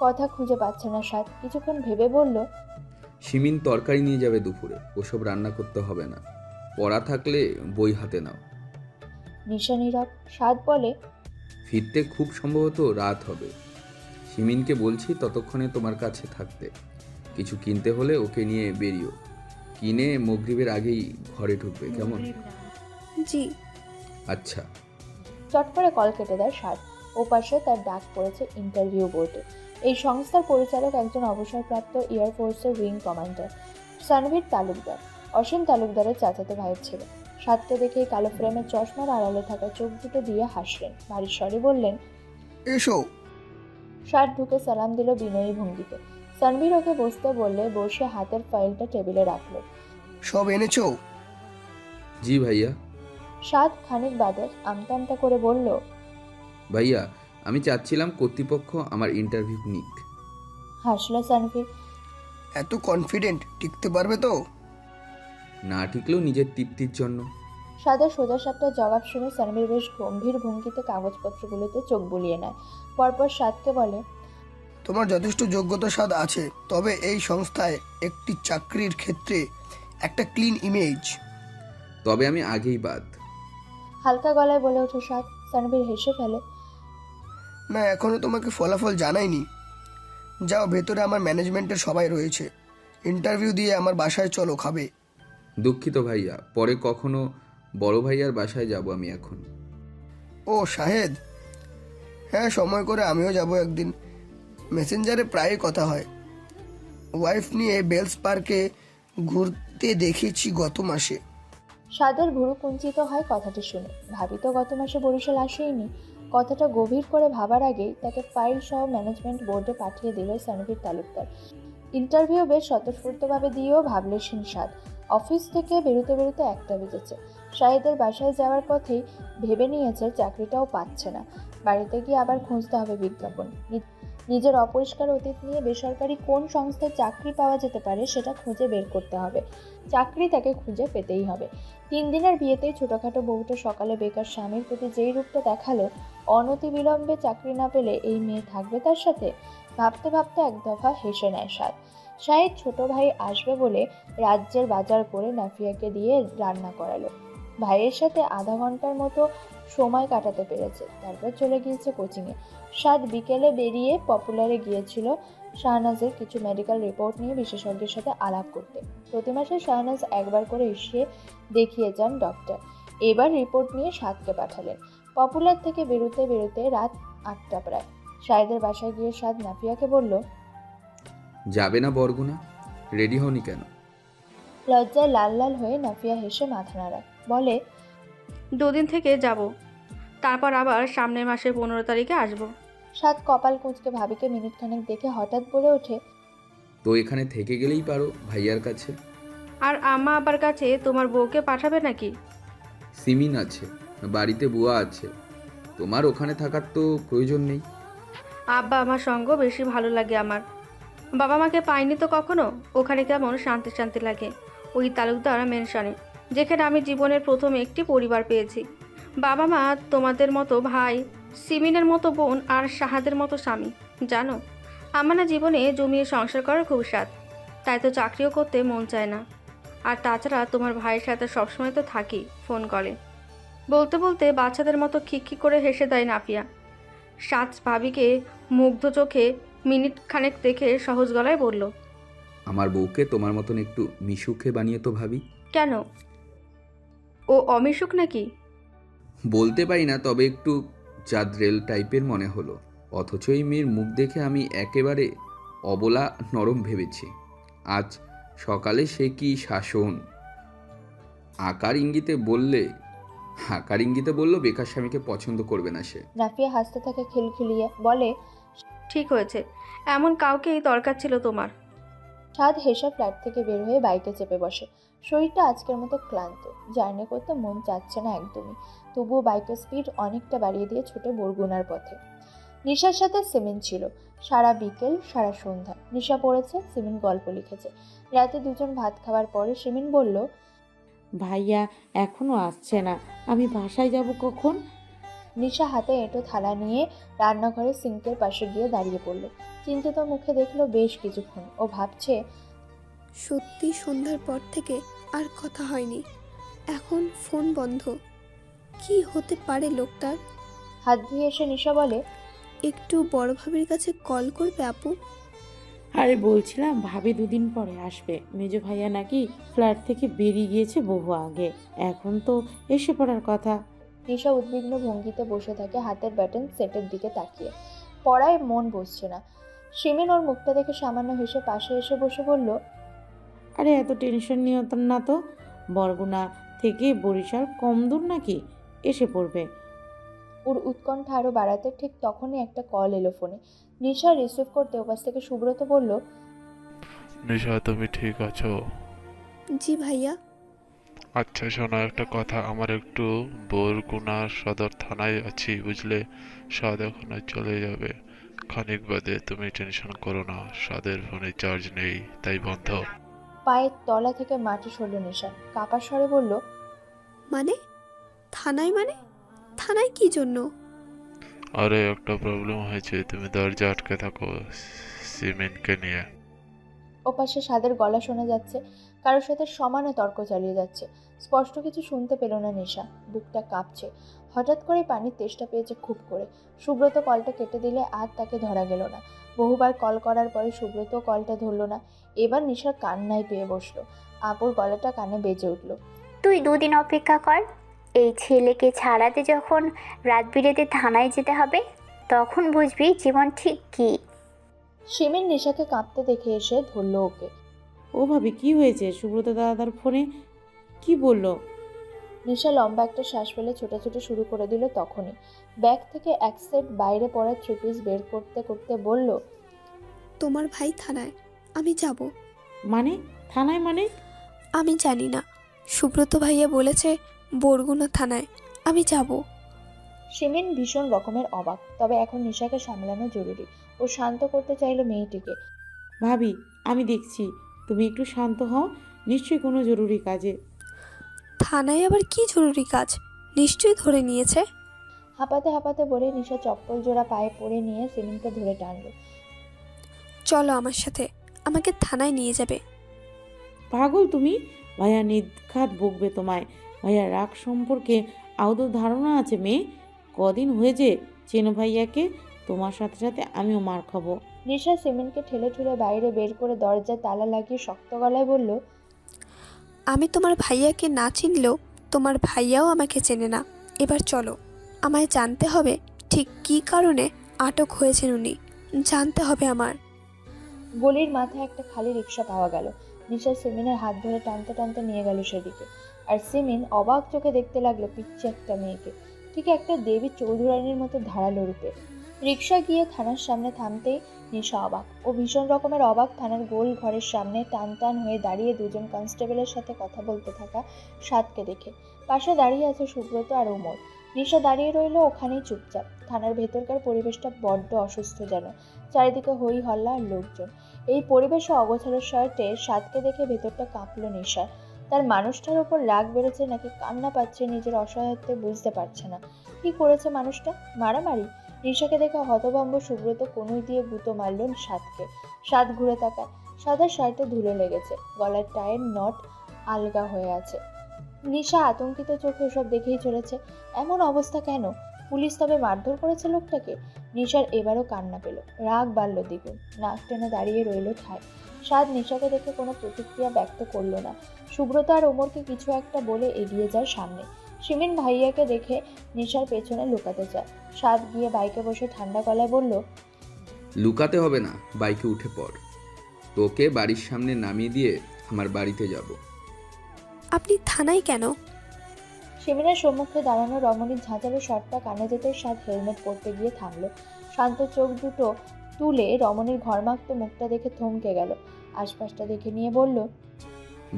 কথা খুঁজে পাচ্ছে না সাদ। কিছুক্ষণ ভেবে বলল, সিমিন তরকারি নিয়ে যাবে দুপুরে, ওসব রান্না করতে হবে না। পড়া থাকলে বই হাতে নাও। নিশা নীরব। সাদ বলে, ফিরতে খুব সম্ভবত রাত হবে। সিমিনকে বলছি ততক্ষণে তোমার কাছে থাকতে। কিছু কিনতে হলে ওকে নিয়ে বেরিও। কিনে মগরিবের আগেই ঘরে ঢুকবে, কেমন? জি। আচ্ছা। চট করে কল কেটে দেয় সাদ। ওপাশে তার ডাক পড়েছে ইন্টারভিউ বোর্ডে। এই সংস্থার পরিচালক একজন অবসরপ্রাপ্ত এয়ারফোর্সের উইং কমান্ডার সানভীর তালুকদার, অসীম তালুকদারের চাচাতো ভাইয়ের ছেলে। সাদকে দেখে কালো ফ্রেমের চশমার আড়ালে থাকা চোখ দুটো দিয়ে হাসলেন, ভারী স্বরে বললেন, এসো। সাদ ঢুকে সালাম দিল বিনয়ী ভঙ্গিতে। সানভীর ওকে বসতে বললে বসে হাতের ফাইলটা টেবিলে রাখলো। সব এনেছো? জি ভাইয়া। সাদ খানিক বাদে আমতা আমতা করে বলল, ভাইয়া, আমি চাচ্ছিলাম কর্তৃপক্ষ আমার ইন্টারভিউ নিক। হাসলো সানভীর। এত কনফিডেন্ট, টিকতে পারবে তো? না টিকলেও নিজের তৃপ্তির জন্য। সাদের সোজাসাপটা জবাব শুনে সানভীর বেশ গম্ভীর ভঙ্গিতে কাগজপত্রগুলোতে চোখ বুলিয়ে নেয়। পরপর সাদকে বলে, তোমার যথেষ্ট যোগ্যতা স্বাদ আছে, তবে এই সংস্থায় একটি চাকরির ক্ষেত্রে একটা ক্লিন ইমেজ। তবে আমি আগেই বাদ। হালকা গলায় বলে ওঠে সাদ। সানভীর হেসে ফেলে, না, এখনো তোমাকে ফলাফল জানাইনি। যাও, ভেতরে আমার ম্যানেজমেন্টের সবাই রয়েছে। ইন্টারভিউ দিয়ে আমার বাসায় চলো, খাবে। দুঃখিত ভাইয়া, পরে কখনো বড় ভাইয়ার বাসায় যাব আমি এখন। ও শাহেদ, হ্যাঁ সময় করে আমিও যাব একদিন। মেসেঞ্জারে প্রায়ই কথা হয়। ওয়াইফ নিয়ে বেলস পার্কে ঘুরতে দেখেছি গত মাসে। সাদের ভুরু কুঞ্চিত হয় কথাটি শুনে। ভাবি তো গত মাসে বরিশাল আসেইনি। কথাটা গভীর করে ভাবার আগেই তাকে ফাইল সহ ম্যানেজমেন্ট বোর্ডে পাঠিয়ে দিল সানভীর তালুকদার। ইন্টারভিউ বেশ স্বতঃস্ফূর্তভাবে দিয়েও ভাবলেছেন সাদ। অফিস থেকে বেরোতে বেরোতে 1টা বেজেছে। শাহেদের বাসায় যাওয়ার পথেই ভেবে নিয়েছে চাকরিটাও পাচ্ছে না। বাড়িতে গিয়ে আবার খুঁজতে হবে বিজ্ঞাপন। নিজের অপরিষ্কার অতীত নিয়ে বেসরকারি কোন সংস্থায় চাকরি পাওয়া যেতে পারে সেটা খুঁজে বের করতে হবে। চাকরি তাকে খুঁজে পেতেই হবে। 3 দিনের বিয়েতেই ছোটোখাটো বউটা সকালে বেকার স্বামীর প্রতি যেই রূপটা দেখালো, অনতি বিলম্বে চাকরি না পেলে এই মেয়ে থাকবে তার সাথে? ভাবতে ভাবতে এক দফা হেসে নেয় সাদ। শাহেদ ছোট ভাই আসবে বলে রাজ্যের বাজার করে নাফিয়াকে দিয়ে রান্না করালো। ভাইয়ের সাথে আধা ঘন্টার মতো সময় কাটাতে পেরেছে। তারপর চলে গিয়েছে কোচিংয়ে। সাদ বিকেলে বেরিয়ে পপুলারে গিয়েছিল শাহনাজের কিছু মেডিকেল রিপোর্ট নিয়ে বিশেষজ্ঞের সাথে আলাপ করতে। প্রতি মাসে শাহনাজ একবার করে এসে দেখিয়ে যান ডক্টর। এবার রিপোর্ট নিয়ে সাদকে পাঠালেন। পপুলার থেকে বেরোতে বেরোতে রাত 8টা প্রায়। শাহেদের বাসায় গিয়ে সাদ নাফিয়াকে বলল, যাবে না বরগুনা? রেডি হওনি কেন? লজ্জায় লাল লাল হয়ে নাফিয়া হেসে মাথা নাড়ায়, বলে, 2 দিন থেকে যাব, তারপর আবার সামনের মাসের 15 তারিখে আসব। সাদ কপাল কুঁচকে ভাবিকে মিনিট খানেক দেখে হঠাৎ বলে ওঠে, তো এখানে থেকে গেলেই পারো ভাইয়ার কাছে। আর আম্মা আব্বার কাছে তোমার বউকে পাঠাবে নাকি? সিমিন আছে, বাড়িতে বুয়া আছে, তোমার ওখানে থাকার তো প্রয়োজন নেই। আব্বা আমার সঙ্গ বেশি ভালো লাগে আমার। বাবা মাকে পাইনি তো কখনো। ওখানে কেমন শান্তি শান্তি লাগে, ওই তালুকদার মেনশনে, যেখানে আমি জীবনের প্রথম একটি পরিবার পেয়েছি। বাবা মা, তোমাদের মতো ভাই, সিমিনের মতো বোন আর শাহাদের মতো স্বামী। জানো, আমার না জীবনে জমিয়ে সংসার করার খুব স্বাদ, তাই তো চাকরিও করতে মন চায় না। আর তাছাড়া তোমার ভাইয়ের সাথে সবসময় তো থাকি ফোন কলে। বলতে বলতে বাচ্চাদের মতো খিকখিক করে হেসে দেয় নাফিয়া। সাত ভাবিকে মুগ্ধ চোখে মিনিট খানেক দেখে সহজ গলায় বলল, আমার বউকে তোমার মতন একটু মিশুকে বানিয়ে তো ভাবি। কেন, ও অমিশুক নাকি? বলতে পারি না, তবে একটু জাদ্রেল টাইপের মনে হলো। অথচ এই মেয়ের মুখ দেখে আমি একেবারে অবলা নরম ভেবেছি। আজ সকালে সে কি শাসন! আকার ইঙ্গিতে বললো বেকার স্বামীকে পছন্দ করবে না সে। নাফিয়া হাসতে থাকে খিলখিলিয়ে, বলে, ঠিক হয়েছে, এমন কাউকেই দরকার ছিল তোমার। সাদ হেসে ফ্ল্যাট থেকে বের হয়ে বাইকে চেপে বসে। শরীরটা আজকের মতো ক্লান্ত, জার্নি করতে মন চাচ্ছে না একদমই। তবুও বাইকের স্পিড অনেকটা বাড়িয়ে দিয়ে ছুটে বরগুনার পথে। নিশার সাথে সিমিন ছিল। সারা বিকেল সারা সন্ধ্যা নিশা পড়েছে, সিমিন গল্প লিখেছে। রাতে দুজন ভাত খাওয়ার পরে সিমিন বলল, ভাইয়া এখনো আসছে না, আমি বাসায় যাব কখন? নিশা হাতে এঁটো থালা নিয়ে রান্নাঘরের সিঙ্কের পাশে গিয়ে দাঁড়িয়ে পড়ল। চিন্তিত মুখে দেখলো বেশ কিছুক্ষণ। ও ভাবছে, সত্যি সন্ধ্যার পর থেকে আর কথা হয়নি, এখন ফোন বন্ধ। কি হতে পারে লোকটার? হাত ধুয়ে এসে নিশা বলে, একটু বড় ভাবির কাছে কল করবে আপু? আরে বলছিলাম ভাবি দুদিন পরে আসবে, মেজো ভাইয়া নাকি ফ্ল্যাট থেকে বেরিয়ে গিয়েছে বহু আগে, এখন তো এসে পড়ার কথা। নিশা উদ্বিগ্ন ভঙ্গিতে বসে থাকে, হাতের ব্যাটন সেটের দিকে তাকিয়ে। পড়ায় মন বসছে না। সিমিন ওর মুখটা দেখে সামান্য হেসে পাশে এসে বসে বলল, আরে এত টেনশন নিও না তো, বরগুনা থেকে বরিশাল কম দূর নাকি, এসে পড়বে। ওর উৎকণ্ঠা আরও বাড়াতে ঠিক তখনই একটা কল এলো ফোনে। নিশা রিসিভ করতে ওপাশ থেকে সুব্রত বলল, নিশা তুমি ঠিক আছো? জি ভাইয়া। আচ্ছা শোনো একটা কথা, আমার একটু বরগুনা সদর থানায় আছি বুঝলে, সাদ ওখানে চলে যাবে খানিক বাদে। তুমি টেনশন করো না, সাদের ফোনে চার্জ নেই তাই বন্ধ। পায়ের তলা থেকে মাটি সরল নিশা, কাপা স্বরে বলল, মানে থানায়? মানে থানায় কি জন্য? আরে একটা প্রবলেম হয়েছে, তুমি দরজা আটকে থাকো সিমেন্টকে নিয়ে। ওপাশে সাদের গলা শোনা যাচ্ছে, কারোর সাথে সমানে তর্ক চালিয়ে যাচ্ছে। স্পষ্ট কিছু শুনতে পেল না নিশা, বুকটা কাঁপছে। হঠাৎ করে পানির তেষ্টা পেয়েছে খুব করে। সুব্রত কলটা কেটে দিলে আর তাকে ধরা গেল না। বহুবার কল করার পরে সুব্রত কলটা ধরল না। এবার নিশার কান্নায় পেয়ে বসলো। আপুর গলাটা কানে বেজে উঠল, তুই 2 দিন অপেক্ষা কর, এই ছেলেকে ছাড়াতে যখন রাত বিরেতে থানায় যেতে হবে তখন বুঝবি জীবন ঠিক কী। সিমিন নিশাকে কাঁপতে দেখে এসে ধরল ওকে। ও ভাবি কি হয়েছে? সুব্রত দাদার ফোনে কি বললো? নিশা লম্বা একটা শ্বাস ফেলে ছোটাছুটি শুরু করে দিল। তখনই ব্যাগ থেকে এক সেট বাইরে পড়া 3 পিস বের করতে করতে বলল, তোমার ভাই থানায়, আমি যাব। মানে থানায় মানে? আমি জানি না, সুব্রত ভাইয়া বলেছে বরগুনা থানায়, আমি যাব। সিমিন ভীষণ রকমের অবাক, তবে এখন নিশাকে সামলানো জরুরি। ও শান্ত করতে চাইল মেয়েটিকে। ভাবি আমি দেখছি, তুমি একটু শান্ত হও, নিশ্চয়ই কোনো জরুরি কাজে। থানায় আবার কি জরুরি কাজ? নিশ্চয়ই ধরে নিয়েছে। হাঁপাতে হাঁপাতে বলে নিশা চপ্পল জোড়া পায়ে পরে নিয়ে সিমিনকে ধরে টানল। চলো আমার সাথে, আমাকে থানায় নিয়ে যাবে। পাগল তুমি? ভাইয়া নির্ঘাত বকবে তোমায়। ভাইয়া রাগ সম্পর্কে আদৌ ধারণা আছে মেয়ে? কদিন হয়েছে চেনো ভাইয়াকে, তোমার সাথে সাথে আমিও মার খাবো। নিশা সিমিনকে ঠেলে ঠেলে বাইরে বের করে দরজায় তালা লাগিয়ে শক্ত গলায় বলল, আমি তোমার ভাইয়াকে না চিনলেও তোমার ভাইয়াও আমাকে চেনে না। এবার চলো, আমায় জানতে হবে ঠিক কী কারণে আটক হয়েছেন উনি, জানতে হবে আমার। গলির মাথায় একটা খালি রিক্সা পাওয়া গেল। নিশা সিমিনের হাত ধরে টানতে টানতে নিয়ে গেল সেদিকে। আর সিমিন অবাক চোখে দেখতে লাগলো পিচ্ছি একটা মেয়েকে, ঠিক একটা দেবী চৌধুরানীর মতো ধারালো রূপে। রিক্সা গিয়ে থানার সামনে থামতেই নিশা অবাক। ও ভীষণ রকমের অবাক। থানার গোল ঘরের সামনে টান টান হয়ে দাঁড়িয়ে দুজন কনস্টেবলের সাথে কথা বলতে থাকা সাদকে দেখে। পাশে দাঁড়িয়ে আছে সুব্রত আর ওমর। নিশা দাঁড়িয়ে রইল ওখানেই চুপচাপ। থানার ভেতরকার পরিবেশটা বড্ড অসুস্থ যেন। চারিদিকে হই হল্লা আর লোকজন। এই পরিবেশে অগোছালো শার্টে সাদকে দেখে ভেতরটা কাঁপলো নিশার। তার মানুষটার ওপর রাগ বেড়েছে নাকি কান্না পাচ্ছে নিজের অসহায়ত্বে বুঝতে পারছে না। কি করেছে মানুষটা? মারামারি? নিশাকে দেখে হতভম্ব সুব্রত কনুই দিয়ে গুঁতো মারল সাদকে। সাদ ঘুরে তাকায়। সাদা শার্টে ধুলো লেগেছে, গলার টায়ের নট আলগা হয়ে আছে। নিশা আতঙ্কিত চোখে ওসব দেখেই চলেছে। এমন অবস্থা কেন? পুলিশ তবে মারধর করেছে লোকটাকে? নিশার এবারও কান্না পেল, রাগ বাড়ল দ্বিগুণ। নাক টেনে দাঁড়িয়ে রইল ঠায়। সাদ নিশাকে দেখে কোনো প্রতিক্রিয়া ব্যক্ত করলো না। সুব্রত আর ওমরকে কিছু একটা বলে এগিয়ে যায় সামনে। সিমিন ভাইয়াকে দেখে নিশার পেছনে লুকাতে চায়। সাদ গিয়ে বাইকে বসে ঠান্ডা গলায় বলল, লুকাতে হবে না, বাইকে উঠে পড়, তোকে বাড়ির সামনে নামিয়ে দিয়ে আমার বাড়িতে যাব। আপনি থানায় কেন? সিমিনের সম্মুখে দাঁড়ানো রমণীর ঝাঁঝালো শটটা কানে যেতে সাদ হেলমেট পরতে গিয়ে থামলো। শান্ত চোখ দুটো তুলে রমণীর ঘরমাক্ত মুখটা দেখে থমকে গেল। আশপাশটা দেখে নিয়ে বলল,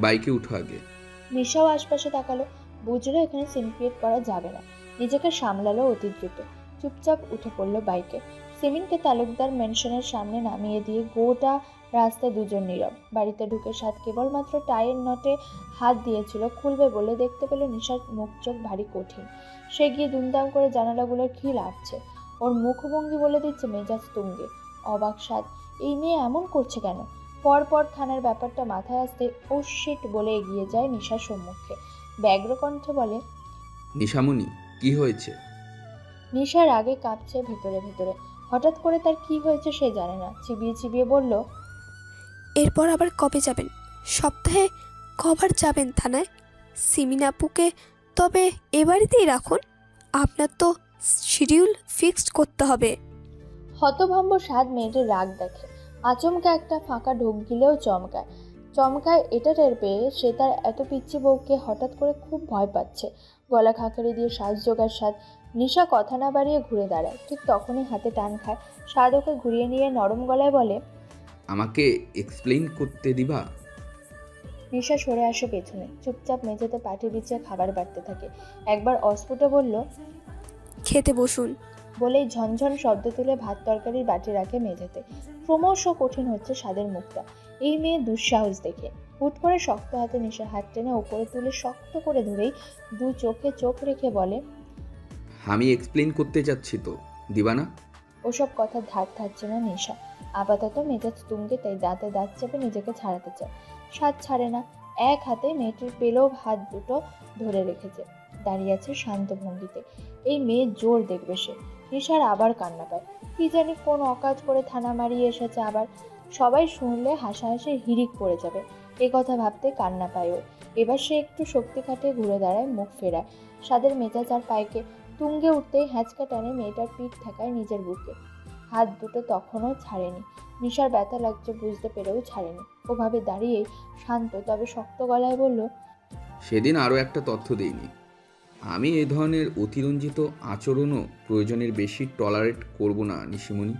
বাইকে উঠো আগে। নিশাও আশপাশে তাকালো, বুঝলো এখানে সিনক্রিয়েট করা যাবে না। নিজেকে সামলালো অতি দ্রুত, চুপচাপ উঠে পড়লো বাইকে। সিমিনকে তালুকদার মেনশনের সামনে নামিয়ে দিয়ে গোটা রাস্তায় দুজন নীরব। বাড়িতে ঢুকে সাদ কেবলমাত্র টাইয়ের নটে হাত দিয়েছিল, খুলবে বলে দেখতে পেল নিশার মুখ চোখ ভারী কঠিন। সে গিয়ে দুমদাম করে জানালাগুলোর খিল আটছে। ওর মুখভঙ্গি বলে দিচ্ছে মেজাজ তুঙ্গে। অবাক সাদ, এই মেয়ে এমন করছে কেন? পরপর থানার ব্যাপারটা মাথায় আসতে ও শিট বলে এগিয়ে যায় নিশার সম্মুখে। ব্যগ্র কণ্ঠে বলে, নিশামণি, কি হয়েছে? নিশার আগে কাঁপছে ভেতরে ভেতরে। হঠাৎ করে তার কি হয়েছে সে জানে না। চিবিয়ে চিবিয়ে বলল, এরপর আবার কবে যাবেন? সপ্তাহে কবার যাবেন থানায়? সিমিন আপুকে তবে এ বাড়িতেই রাখুন। আপনার তো শিডিউল ফিক্সড করতে হবে। হতভম্ব সাদ মেয়েটির রাগ দেখে। আচমকা একটা ফাঁকা ঢোক গিলেও চমকায় এটা টের পেয়ে সে তার এত পিচ্ছি বউকে হঠাৎ করে খুব ভয় পাচ্ছে। গলা খাঁকারি দিয়ে শ্বাস জোগার স্বাদ। নিশা কথা না বাড়িয়ে ঘুরে দাঁড়ায়। ঠিক তখনই হাতে টান খায়। স্বাদ ওকে ঘুরিয়ে নিয়ে নরম গলায় বলে, আমাকে এক্সপ্লেইন করতে দিবা? নিশা সরে আসে পেছনে। চুপচাপ মেঝেতে পাটি বিছিয়ে খাবার বাড়তে থাকে। একবার অস্ফুটে বলল, খেতে বসুন। বলেই ঝনঝন শব্দ তুলে ভাত তরকারির বাটি রাখে মেঝেতে। ক্রমশ কঠিন হচ্ছে স্বাদের মুখটা এই মেয়ে দুঃসাহস দেখে। হুট করে শক্ত হাতে নিশার হাত টেনে উপরে তুলে শক্ত করে ধরেই দু চোখে চোখ রেখে বলে, আমি এক্সপ্লেইন করতে যাচ্ছি তো, দিবা না? ওসব কথা ধার থাকছে না নিশা। আপাতত মেজাজ তুঙ্গে, তাই দাঁতে দাঁত চেপে নিজেকে ছাড়াতে চায়। স্বাদ ছাড়ে না। এক হাতে মেয়েটির পেলব হাত দুটো ধরে রেখেছে। দাঁড়িয়ে আছে শান্ত ভঙ্গিতে। এই মেয়ে জোর দেখবে সে। নিশার আবার কান্না পায়। কি জানি কোন অকাজ করে থানা মারিয়ে এসেছে আবার। সবাই শুনলে হাসাহাসি হিড়িক পড়ে যাবে। এ কথা ভাবতে কান্না পায় ওর। এবার সে একটু শক্তি খাটিয়ে ঘুরে দাঁড়ায়, মুখ ফেরায়। স্বাদের মেজাজ আর পায়কে তুঙ্গে উঠতেই হ্যাঁচকা টানে মেয়েটার পিঠ ঠেকায় নিজের বুকে। হাত দুটো তখনও ছাড়েনি। নিশার ব্যথা লাগছে বুঝতে পেরেও ছাড়েনি। ওভাবে দাঁড়িয়েই শান্ত তবে শক্ত গলায় বলল, সেদিন আরও একটা তথ্য দেইনি। আমি এ ধরনের অতিরঞ্জিত আচরণও প্রয়োজনের বেশি টলারেট করব না নিশিমণি।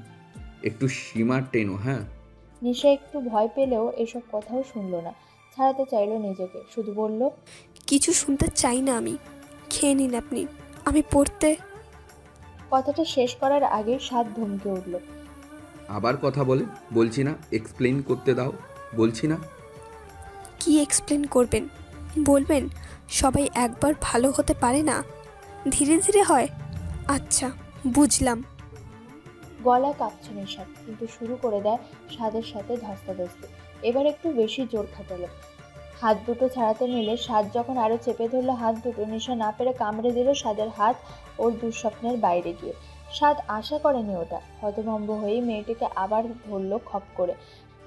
একটু সীমা টেনো, হ্যাঁ? নিশা একটু ভয় পেলেও এসব কথাও শুনল না। ছাড়াতে চাইল নিজেকে, শুধু বলল, কিছু শুনতে চাই না আমি। খেয়ে নিন আপনি, আমি পড়তে। কথাটা শেষ করার আগেই স্বাদ ধমকে উঠল। আবার কথা বলে, বলছি না এক্সপ্লেইন করতে দাও, বলছি না? কি এক্সপ্লেন করবেন? বলবেন সবাই একবার ভালো হতে পারে না, ধীরে ধীরে হয়। আচ্ছা, বুঝলাম। গলা কাঁপছে নিশার, কিন্তু শুরু করে দেয় স্বাদের সাথে ধস্তাধস্তি। এবার একটু বেশি জোর খাটালো। হাত দুটো ছাড়াতে নিলে স্বাদ যখন আরো চেপে ধরলো হাত দুটো, নিশা না পেরে কামড়ে দিল স্বাদের হাত ওর দুঃস্বপ্নের বাইরে গিয়ে। স্বাদ আশা করেনি ওটা। হতভম্ব হয়ে মেয়েটিকে আবার ধরলো খপ করে।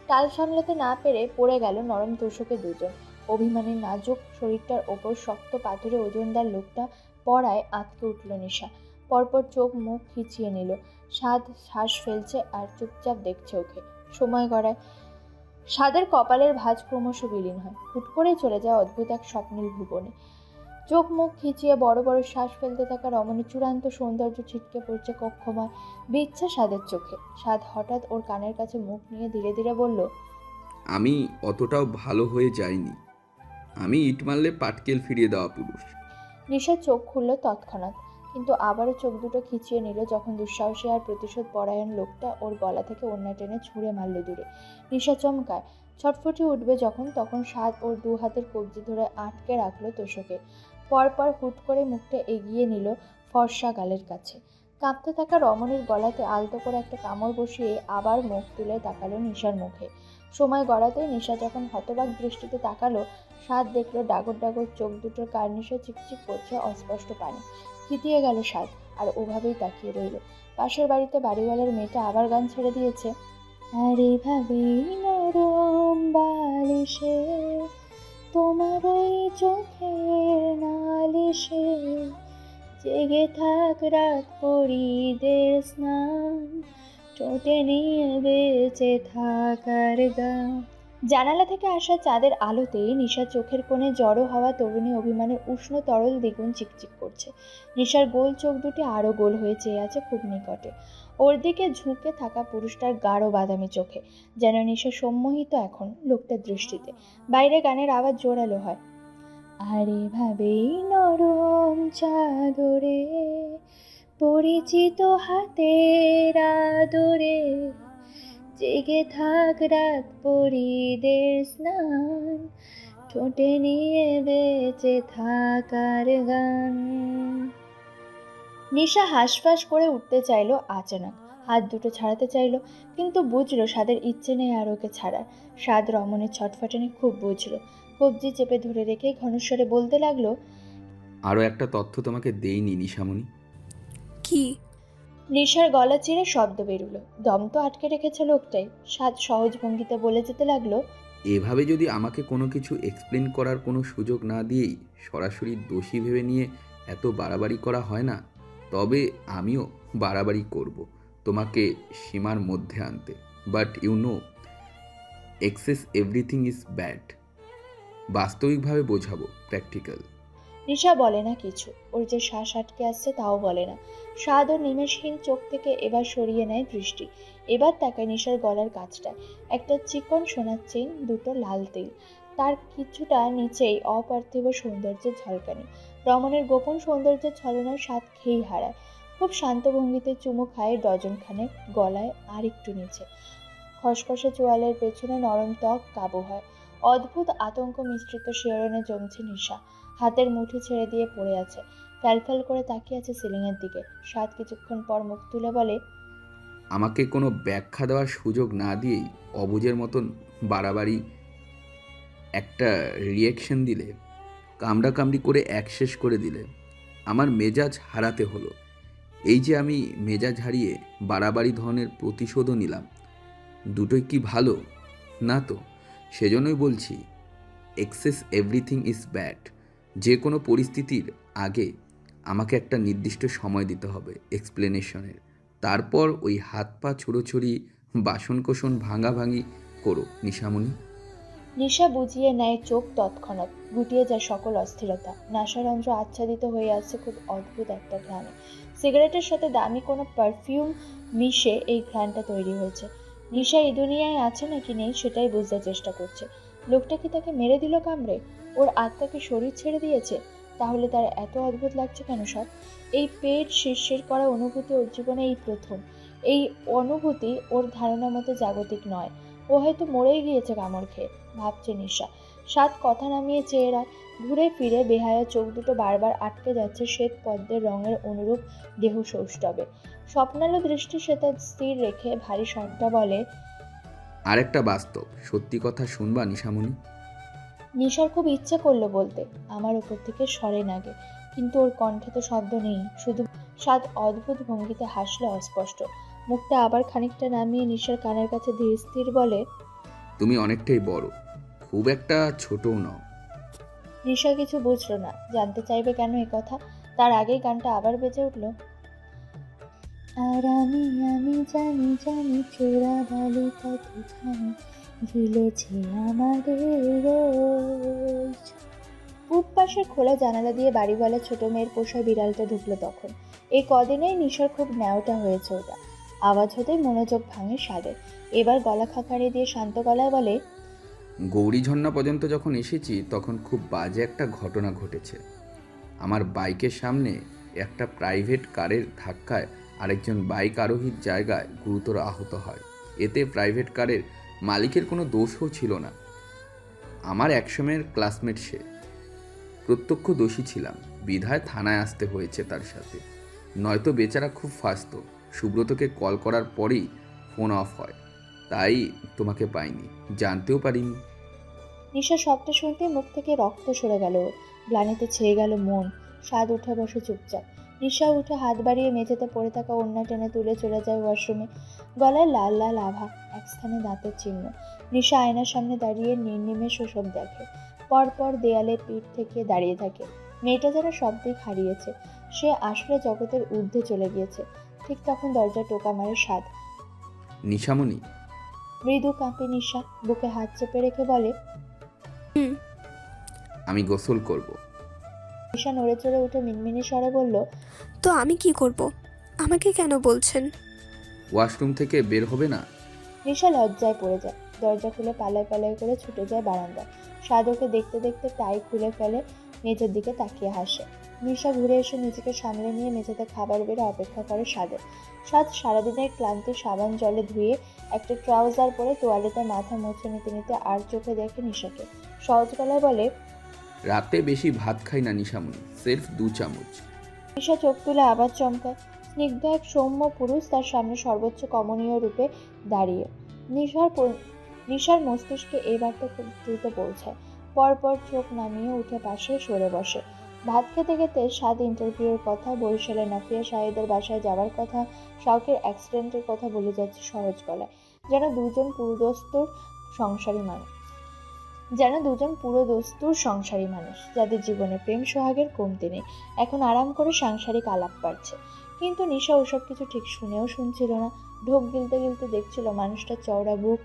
তাল সামলাতে না পেরে পড়ে গেল নরম তোষকে দুজন। অভিমানী নাজুক শরীরটার ওপর শক্ত পাথরে ওজনদার লোকটা পড়ায় আঁতকে উঠল নিশা। পরপর চোখ মুখ খিচিয়ে নিল। স্বাদ শ্বাস ফেলছে আর চুপচাপ দেখছে ওকে। সময় গড়ায়। স্বাদের কপালের ভাঁজ ক্রমশ বিলীন হয়। হুট করে চলে যায় অদ্ভুত এক স্বপ্নের ভুবনে। চোখ মুখ খিচিয়ে বড় বড় শ্বাস ফেলতে থাকা রমণীর চূড়ান্ত সৌন্দর্য ছিটকে পড়ছে কক্ষময় বিচ্ছা স্বাদের চোখে। স্বাদ হঠাৎ ওর কানের কাছে মুখ নিয়ে ধীরে ধীরে বলল, আমি অতটাও ভালো হয়ে যাইনি। আমি ইট মারলে পাটকেল ফিরিয়ে দেওয়া পুরুষ। নিশা চোখ খুলল তৎক্ষণাৎ, কিন্তু আবারও চোখ দুটো খিচিয়ে নিল যখন দুঃসাহসী আর প্রতিশোধ পরায়ণ লোকটা ওর গলা থেকে ওড়না টেনে ছুঁড়ে মারল দূরে। নিশা চমকায়। ছটফটে উঠবে যখন, তখন স্বাদ ওর দু হাতের কবজি ধরে আটকে রাখলো তোষকে। পরপর হুট করে মুখটা এগিয়ে নিল ফর্সা গালের কাছে। কাঁপতে থাকা রমণীর গলাতে আলতো করে একটা কামড় বসিয়ে আবার মুখ তুলে তাকালো নিশার মুখে। সময় গড়াতেই নিশা যখন হতবাক দৃষ্টিতে তাকালো, স্বাদ দেখলো ডাগর ডাগর চোখ দুটোর কার্নিশে চিকচিক করছে অস্পষ্ট পানি। থিতিয়ে গেল স্বাদ, আর ওভাবেই তাকিয়ে রইল। পাশের বাড়িতে বাড়িওয়ালার মেয়েটা আবার গান ছেড়ে দিয়েছে, আর এভাবেই নরম বালিশে তোমার ওই চোখের নালিশে জেগে থাক রাত পরিদের স্নান, ঠোঁটে নিয়ে বেঁচে থাকার গান। জানালা থেকে আসা চাঁদের আলোতেই নিশার চোখের কোণে জড়ো হওয়া তরুণী অভিমানের উষ্ণ তরল দ্বিগুণ চিকচিক করছে। নিশার গোল চোখ দুটি আরও গোল হয়ে চেয়ে আছে খুব নিকটে। ওর দিকে ঝুঁকে থাকা পুরুষটার গাঢ় বাদামি চোখে। যেন নিশা সম্মোহিত এখন লোকটার দৃষ্টিতে। বাইরে গানের আওয়াজ জোরালো হয়, আর এভাবেই নরম চাদরে পরিচিত হাতের আদরে জেগে থাক রাত পরিদের স্নান, ঠোঁটে নিয়ে বেঁচে থাকার গান। নিশা হাঁসফাঁস করে উঠতে চাইলো আচানক, হাত দুটো ছাড়াতে চাইলো, কিন্তু বুঝলো স্বাদের ইচ্ছে নেই আর ওকে ছাড়ার। স্বাদ রমণের ছটফটানি খুব বুঝলো, কবজি চেপে ধরে রেখে ঘনস্বরে বলতে লাগলো, আরও একটা তথ্য তোমাকে দেইনি নিশামণি। কি? নিশার গলা চিরে শব্দ বেরুলো, দম তো আটকে রেখেছে লোকটাই। স্বাদ সহজ ভঙ্গিতে বলে যেতে লাগলো, এভাবে যদি আমাকে কোনো কিছু এক্সপ্লেন করার কোনো সুযোগ না দিয়েই সরাসরি দোষী ভেবে নিয়ে এত বাড়াবাড়ি করা হয় না, তবে আমিও বাড়াবাড়ি করব তোমাকে সীমার মধ্যে আনতে। But you know, excess everything is bad. বাস্তবিকভাবে বোঝাবো, প্র্যাকটিক্যাল। নিশা বলে না কিছু, ওর যে শ্বাস আটকে আসছে তাও বলে না। স্বাদ ও নিমেষহীন চোখ থেকে এবার সরিয়ে নেয় দৃষ্টি। এবার তাকায় নিশার গলার কাছটায়, একটা চিকন সোনার চেইন, দুটো লাল তিল, তার কিছুটা নিচেই অপার্থিব সৌন্দর্যের ঝলকানি। রমণের গোপন সৌন্দর্যের ছলনার স্বাদ খেয়েই হারায়। খুব শান্ত ভঙ্গিতে চুমু খায় ডজনখানেক, গলায় আর একটু নিচে। খসখসে চোয়ালের পেছনে নরম ত্বক কাবু হয়। অদ্ভুত আতঙ্ক মিশ্রিত শিহরণে জমছে নিশা। হাতের মুঠি ছেড়ে দিয়ে পড়ে আছে, ফ্যালফ্যাল করে তাকিয়ে আছে সিলিংয়ের দিকে। স্বাদ কিছুক্ষণ পর মুখ তুলে বলে, আমাকে কোনো ব্যাখ্যা দেওয়ার সুযোগ না দিয়েই অবুঝের মতন বাড়াবাড়ি একটা রিয়েকশন দিলে, কামড়াকামড়ি করে এক শেষ করে দিলে। আমার মেজাজ হারাতে হলো। এই যে আমি মেজাজ হারিয়ে বাড়াবাড়ি ধরনের প্রতিশোধও নিলাম, দুটোই কি ভালো? না তো। সেজন্যই বলছি, এক্সেস এভরিথিং ইজ ব্যাড। যে কোনো পরিস্থিতির আগে আমাকে একটা নির্দিষ্ট সময় দিতে হবে এক্সপ্লেনেশনের। তারপর ওই হাত পা ছোড়োছড়ি, বাসনকোসন ভাঙাভাঙি করো নিশামণি। নিশা বুঝিয়ে নেয় চোখ তৎক্ষণাৎ, গুটিয়ে যায় সকল অস্থিরতা। নাসারন্ধ্র আচ্ছাদিত হয়ে আসছে খুব অদ্ভুত একটা ঘ্রাণে। সিগারেটের সাথে দামি কোনো পারফিউম মিশে এই ঘ্রাণটা তৈরি হয়েছে। নিশা এই দুনিয়ায় আছে নাকি নেই সেটাই বুঝতে চেষ্টা করছে। লোকটা কি তাকে মেরে দিল কামড়ে? ওর আত্মাকে শরীর ছেড়ে দিয়েছে? তাহলে তার এত অদ্ভুত লাগছে কেন সব? এই পেট শিরশির করা অনুভূতি ওর জীবনে এই প্রথম। এই অনুভূতি ওর ধারণা মতো জাগতিক নয়। ও হয়তো মরেই গিয়েছে কামড় খেয়ে, ভাবছে নিশা। স্বাদ কথা নামিয়ে চেয়ে রায়। ঘুরে ফিরে বেহায়া চোখ দুটো বারবার আটকে যাচ্ছে শ্বেত পদ্মের রঙের অনুরূপ দেহ সৌষ্ঠবে। স্বপ্নালো দৃষ্টি সে তার স্থির রেখে ভারী স্বরটা বলে, আরেকটা বাস্তব সত্যি কথা শুনবা নিশামণি? নিশার খুব ইচ্ছে করলো বলতে, আমার উপর থেকে সরে নাগে, কিন্তু ওর কণ্ঠে তো শব্দ নেই, শুধু স্বাদ অদ্ভুত ভঙ্গিতে হাসলো অস্পষ্ট। মুখটা আবার খানিকটা নামিয়ে নিশার কানের কাছে ধীর স্থির বলে, তুমি অনেকটাই বড়, খুব একটা ছোটও নও। নিশা কিছু বুঝলো না, জানতে চাইবে কেন এ কথা। তার আগেই গানটা আবার বেজে উঠল, আর আমি জানি জানি চোরা বালি কতখানি ঝুলেছে আমাদের রোজ। পূব পাশের খোলা জানালা দিয়ে বাড়িওয়ালা ছোট মেয়ের পোষা বিড়ালটা ঢুকলো তখন। এই কদিনেই নিশার খুব ন্যাওটা হয়েছে ওটা। আওয়াজ হতেই মনোযোগ ভাঙে স্বাদের। এবার গলা খাকারে দিয়ে শান্ত গলায় বলে, গৌরীঝর্ণা পর্যন্ত যখন এসেছি তখন খুব বাজে একটা ঘটনা ঘটেছে। আমার বাইকের সামনে একটা প্রাইভেট কারের ধাক্কায় আরেকজন বাইক আরোহীর জায়গায় গুরুতর আহত হয়। এতে প্রাইভেট কারের মালিকের কোনো দোষও ছিল না। আমার একসময়ের ক্লাসমেট সে। প্রত্যক্ষ দোষী ছিলাম বিধায় থানায় আসতে হয়েছে তার সাথে, নয়তো বেচারা খুব ফাস্ত। সুব্রতকে কল করার পরেই ফোন অফ হয়, তাই তোমাকে পাইনি, জানতেও পারিনি। নিশা শব্দ শুনতে মুখ থেকে রক্ত সরে গেল ওর, গ্লানিতে ছেয়ে গেল মন। স্বাদ উঠে বসে চুপচাপ। নিশা উঠে হাত বাড়িয়ে মেঝেতে পড়ে থাকা ওড়না টেনে তুলে চলে যায় ওয়াশরুমে। গলায় লাল লাল আভা, এক স্থানে দাঁতের চিহ্ন। নিশা আয়নার সামনে দাঁড়িয়ে নির্নিমেষ ওসব দেখে। পরপর দেয়ালে পিঠ থেকে দাঁড়িয়ে থাকে। মেয়েটা যেন সব দিক হারিয়েছে, সে আসলে জগতের ঊর্ধ্বে চলে গিয়েছে। ঠিক তখন দরজা টোকা মারে স্বাদ। নিশামণি। মৃদু কাঁপে নিশা, বুকে হাত চেপে রেখে বলে, আমি গোসল করব। নিশা নড়ে চড়ে উঠে মিনমিনি স্বরে বলল, তো আমি কি করব? আমাকে কেন বলছেন? ওয়াশরুম থেকে বের হবে না? নিশা লজ্জায় পড়ে যায়। দরজা খুলে পালায় পালায় করে ছুটে যায় বারান্দায়। স্বাদ ওকে দেখতে দেখতে টাই খুলে ফেলে, মেঝের দিকে তাকিয়ে হাসে। নিশা ঘুরে এসে নিজেকে সামলে নিয়ে মেঝেতে খাবার বেড়ে অপেক্ষা করে স্বাদের। স্বাদ সারাদিনের ক্লান্তি সাবান জলে ধুয়ে একটা ট্রাউজার পরে তোয়ালেতে মাথা মুছে নিতে নিতে আর চোখে দেখে নিশাকে। সহজ গলায় বলে, রাতে বেশি ভাত খাই না নিশামণি, সির্ফ 2 চামচ। নিশা চোখ তুলে আবার চমকায়। স্নিগ্ধ এক সৌম্য পুরুষ তার সামনে সর্বোচ্চ কমনীয় রূপে দাঁড়িয়ে। নিশার মস্তিষ্কে এই বার্তা খুব দ্রুত পৌঁছায়। পরপর চোখ নামিয়ে উঠে পাশে সরে বসে। ভাত খেতে খেতে স্বাদ ইন্টারভিউয়ের কথা, বরিশালে নাফিয়া শাহিদের বাসায় যাওয়ার কথা, শাওকের অ্যাক্সিডেন্টের কথা বলে যাচ্ছে সহজ গলায়। যেন দুজন পুরোদস্তুর সংসারী মানুষ যাদের জীবনে প্রেম সোহাগের কমতি নেই, এখন আরাম করে সাংসারিক আলাপ পাচ্ছে। কিন্তু নিশা ওসব কিছু ঠিক শুনেও শুনছিল না। ঢোক গিলতে গিলতে দেখছিল মানুষটার চওড়া বুক,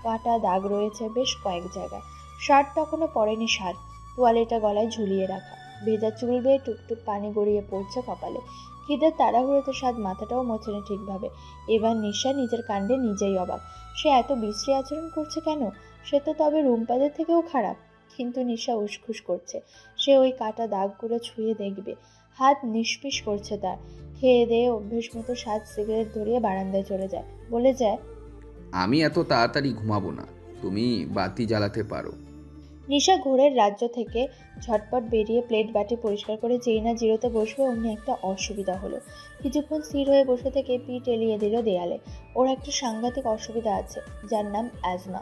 কাটা দাগ রয়েছে বেশ কয়েক জায়গায়। শার্ট তখনও পরেনি শার্ট, তোয়ালেটা গলায় ঝুলিয়ে রাখা, ভেজা চুল বেয়ে টুকটুক পানি গড়িয়ে পড়ছে কপালে। খিদের তাড়াহুড়োতে স্বাদ মাথাটাও মোছেনি ঠিকভাবে। এবার নিশা নিজের কাণ্ডে নিজেই অবাক। সে এত বিশ্রী আচরণ করছে কেন? সে তো তবে রুমপাদের থেকেও খারাপ। কিন্তু নিশা উসখুস করছে। সে ওই কাটা দাগগুলো ছুঁয়ে দেখবে। হাত নিষ্পিস করছে তার। খেয়ে দেয়ে অভ্যেস মতো স্বাদ সিগারেট ধরিয়ে বারান্দায় চলে যায়, বলে যায়, আমি এত তাড়াতাড়ি ঘুমাবো না, তুমি বাতি জ্বালাতে পারো। নিশা ঘোরের রাজ্য থেকে ঝটপট বেরিয়ে প্লেট বাটি পরিষ্কার করে যেই না জিরোতে বসবে অমনি একটা অসুবিধা হলো। কিছুক্ষণ স্থির হয়ে বসে থেকে পিঠ এলিয়ে দিল দেয়ালে। ওর একটা সাংঘাতিক অসুবিধা আছে, যার নাম অ্যাজমা।